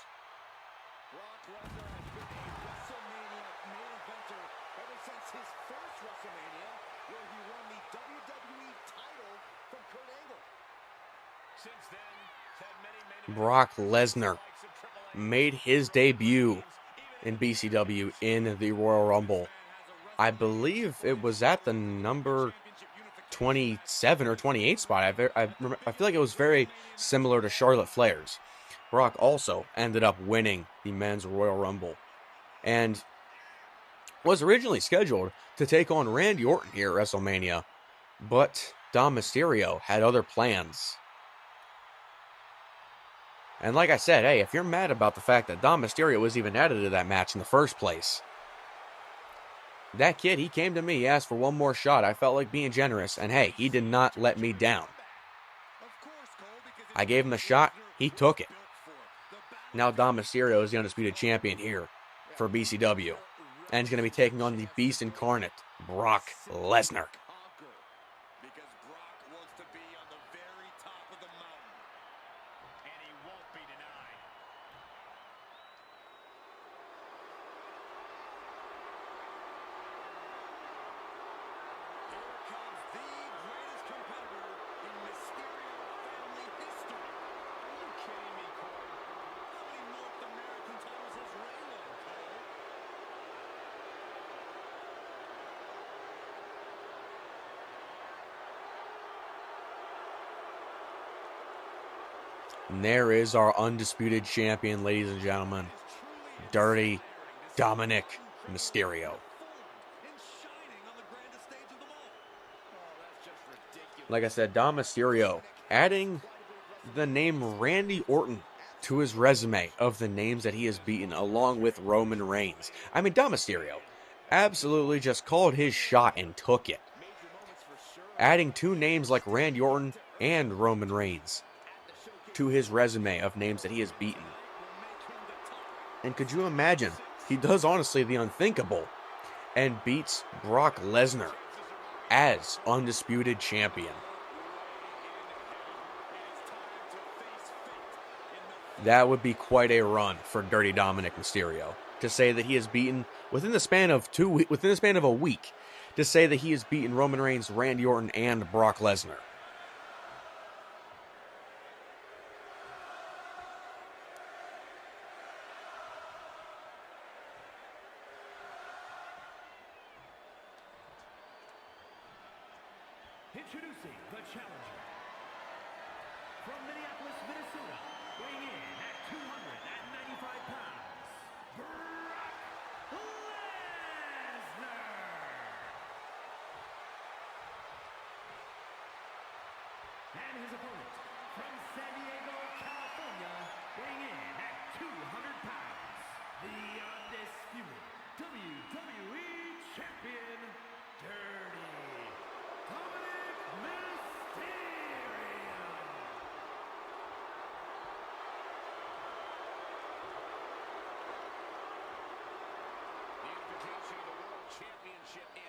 Speaker 2: Brock Lesnar has been a WrestleMania main eventer ever since his first WrestleMania, where he won the WWE title from Kurt Angle.
Speaker 3: Since then, he's had many
Speaker 1: Brock Lesnar made his debut in BCW in the Royal Rumble. I believe it was at the number 27 or 28 spot. I feel like it was very similar to Charlotte Flair's. Brock also ended up winning the Men's Royal Rumble and was originally scheduled to take on Randy Orton here at WrestleMania, but Dom Mysterio had other plans. And like I said, hey, if you're mad about the fact that Dom Mysterio was even added to that match in the first place, that kid, he came to me, he asked for one more shot. I felt like being generous, and hey, he did not let me down. I gave him a shot, he took it. Now Dom Mysterio is the undisputed champion here for BCW, and he's going to be taking on the Beast Incarnate, Brock Lesnar.
Speaker 3: because Brock wants to be on the very top of the mountain. And he won't be denied. Here comes the greatest competitor in Mysterio family history. Are you kidding me, Cole? How many North American titles has Ray won, Cole?
Speaker 1: And there is our undisputed champion, ladies and gentlemen, Dirty Dominic Mysterio. Like I said, Dom Mysterio adding the name Randy Orton to his resume of the names that he has beaten, along with Roman Reigns. I mean, Dom Mysterio absolutely just called his shot and took it. Adding two names like Randy Orton and Roman Reigns to his resume of names that he has beaten. And could you imagine, he does honestly the unthinkable and beats Brock Lesnar as undisputed champion. That would be quite a run for Dirty Dominic Mysterio. To say that he has beaten within the span of a week, to say that he has beaten Roman Reigns, Randy Orton, and Brock Lesnar.
Speaker 4: Introducing the challenger. From Minneapolis, Minnesota, weighing in at 295 pounds, Brock Lesnar. And his opponent, from San Diego, California, weighing in at 200 pounds, the Undisputed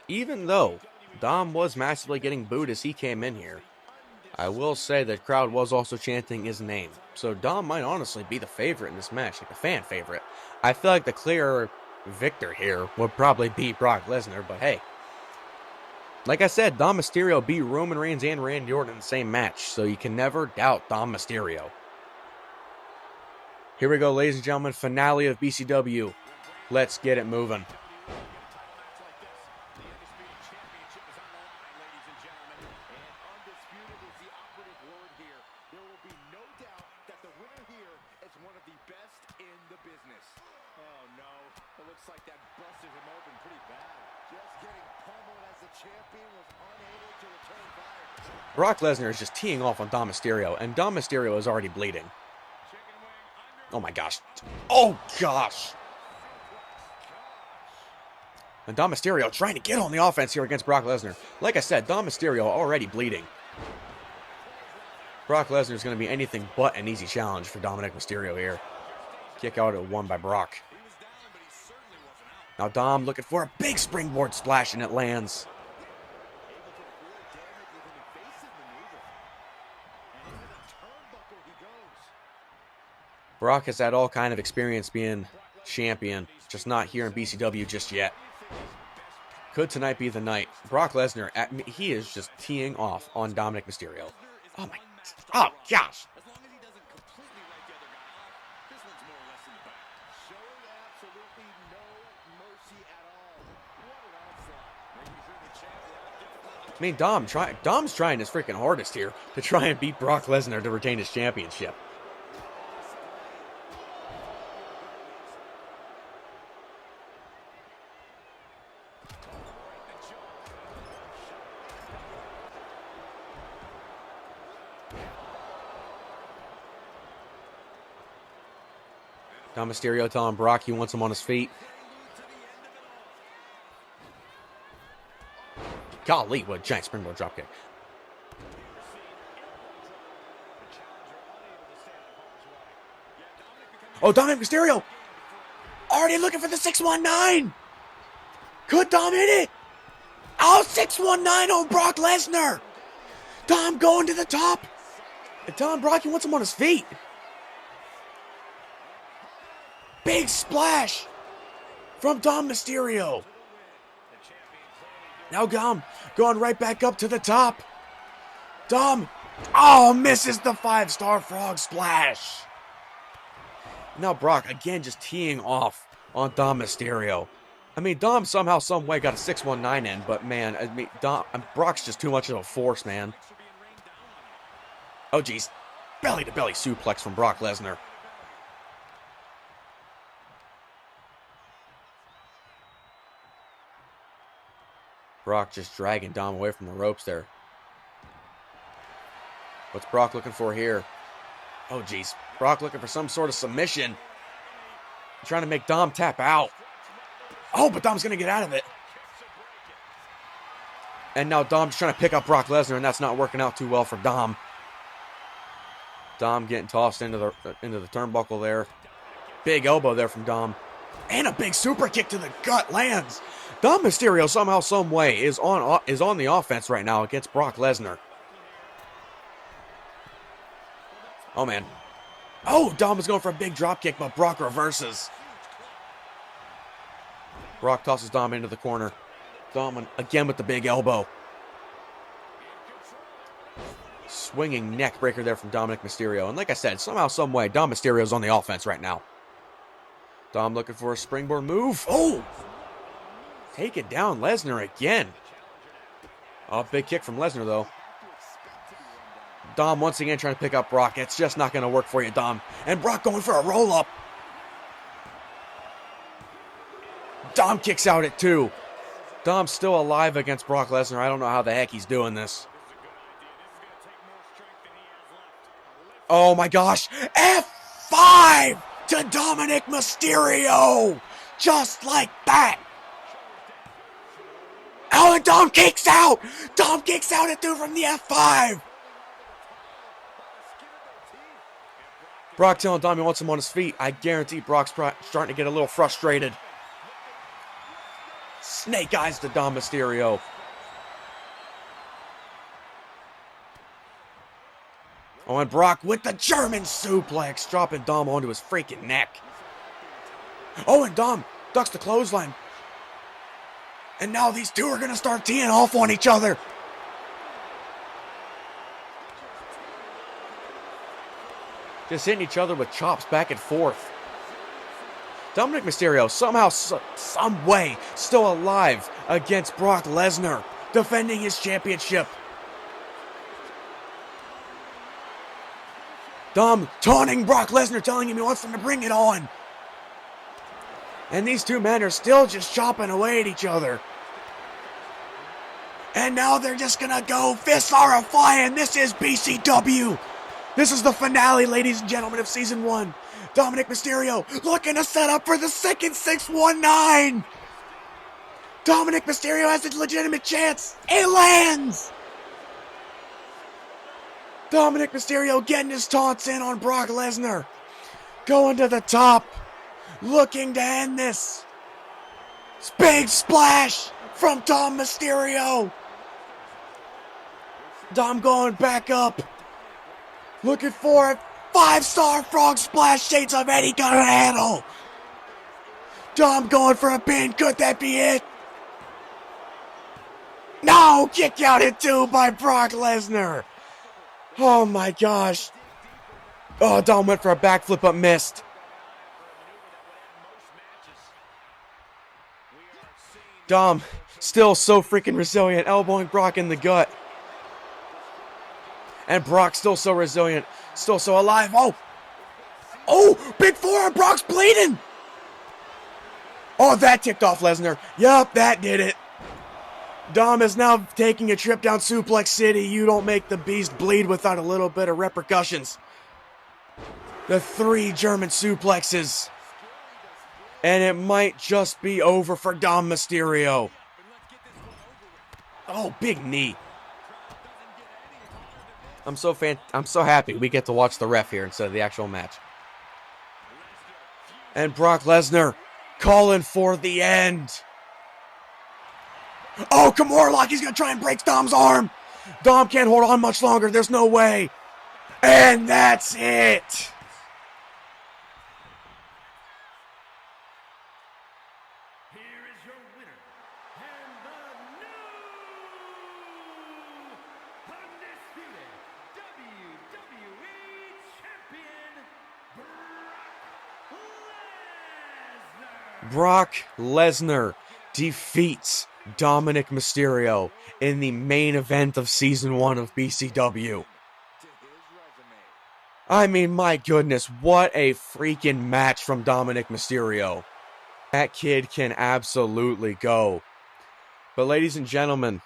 Speaker 1: even though Dom was massively getting booed as he came in here, I will say the crowd was also chanting his name. So Dom might honestly be the favorite in this match, like the fan favorite. I feel like the clear victor here would probably be Brock Lesnar, but hey. Like I said, Dom Mysterio beat Roman Reigns and Randy Orton in the same match, so you can never doubt Dom Mysterio. Here we go, ladies and gentlemen, finale of BCW. Let's get it moving. Brock Lesnar is just teeing off on Dom Mysterio, and Dom Mysterio is already bleeding. Oh my gosh. Oh gosh. And Dom Mysterio trying to get on the offense here against Brock Lesnar. Like I said, Dom Mysterio already bleeding. Brock Lesnar is going to be anything but an easy challenge for Dominic Mysterio here. Kick out at 1 by Brock. Now Dom looking for a big springboard splash, and it lands. Brock has had all kind of experience being champion, just not here in BCW just yet. Could tonight be the night? Brock Lesnar, he is just teeing off on Dominic Mysterio. Oh my, oh gosh. I mean, Dom's trying his freaking hardest here to try and beat Brock Lesnar to retain his championship. Dom Mysterio telling Brock he wants him on his feet. Golly, what a giant springboard dropkick. Oh, Dominic Mysterio! Already looking for the 619! Could Dom hit it? Oh, 619 on Brock Lesnar! Dom going to the top! And Dom Brock, he wants him on his feet. Big splash from Dom Mysterio. Now Dom going right back up to the top. Dom, oh, misses the 5-star frog splash. Now Brock again just teeing off on Dom Mysterio. I mean, Dom somehow, some way got a 619 in, but man, I mean, Brock's just too much of a force, man. Oh, geez. Belly-to-belly suplex from Brock Lesnar. Brock just dragging Dom away from the ropes there. What's Brock looking for here? Oh, geez. Brock looking for some sort of submission. Trying to make Dom tap out. Oh, but Dom's going to get out of it. And now Dom's trying to pick up Brock Lesnar, and that's not working out too well for Dom. Dom getting tossed into the turnbuckle there. Big elbow there from Dom. And a big super kick to the gut lands. Dom Mysterio somehow, some way is on the offense right now against Brock Lesnar. Oh, man. Oh, Dom is going for a big drop kick, but Brock reverses. Brock tosses Dom into the corner. Dom again with the big elbow. Swinging neck breaker there from Dominic Mysterio. And like I said, somehow, some way, Dom Mysterio is on the offense right now. Dom looking for a springboard move. Oh! Take it down, Lesnar again. Oh, big kick from Lesnar, though. Dom once again trying to pick up Brock. It's just not going to work for you, Dom. And Brock going for a roll-up. Dom kicks out at 2. Dom's still alive against Brock Lesnar. I don't know how the heck he's doing this. Oh my gosh. F5 to Dominic Mysterio. Just like that. Oh, and Dom kicks out. Dom kicks out at 2 from the F5. Brock telling Dom he wants him on his feet. I guarantee Brock's starting to get a little frustrated. snake eyes to Dom Mysterio. Oh, and Brock with the German suplex, dropping Dom onto his freaking neck. Oh, and Dom ducks the clothesline. And now these two are going to start teeing off on each other. Just hitting each other with chops back and forth. Dominic Mysterio somehow, some way, still alive against Brock Lesnar, defending his championship. Dom taunting Brock Lesnar, telling him he wants him to bring it on. And these two men are still just chopping away at each other. And now they're just gonna go fists are flying. This is BCW. This is the finale, ladies and gentlemen, of Season 1. Dominic Mysterio looking to set up for the second 619. Dominic Mysterio has a legitimate chance. It lands. Dominic Mysterio getting his taunts in on Brock Lesnar. Going to the top. Looking to end this. Big splash from Dom Mysterio. Dom going back up. Looking for a 5-star frog splash. Shades of Eddie gonna handle. Dom going for a pin. Could that be it? No! Kick out at 2 by Brock Lesnar. Oh my gosh. Oh, Dom went for a backflip but missed. Dom, still so freaking resilient, elbowing Brock in the gut. And Brock still so resilient, still so alive. Oh, big forearm, Brock's bleeding. Oh, that ticked off Lesnar. Yup, that did it. Dom is now taking a trip down Suplex City. You don't make the beast bleed without a little bit of repercussions. The 3 German suplexes. And it might just be over for Dom Mysterio. Oh, big knee. I'm so happy we get to watch the ref here instead of the actual match. And Brock Lesnar calling for the end. Oh, Kimura lock. He's going to try and break Dom's arm. Dom can't hold on much longer. There's no way. And that's it. Brock Lesnar defeats Dominic Mysterio in the main event of Season 1 of BCW. I mean, my goodness, what a freaking match from Dominic Mysterio. That kid can absolutely go. But ladies and gentlemen,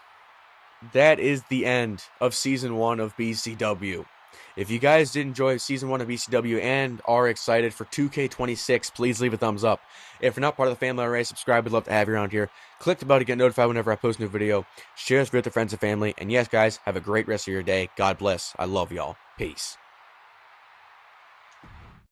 Speaker 1: that is the end of Season 1 of BCW. If you guys did enjoy Season 1 of BCW and are excited for 2K26, please leave a thumbs up. If you're not part of the family already, subscribe. We'd love to have you around here. Click the bell to get notified whenever I post a new video. Share this with your friends and family. And yes, guys, have a great rest of your day. God bless. I love y'all. Peace.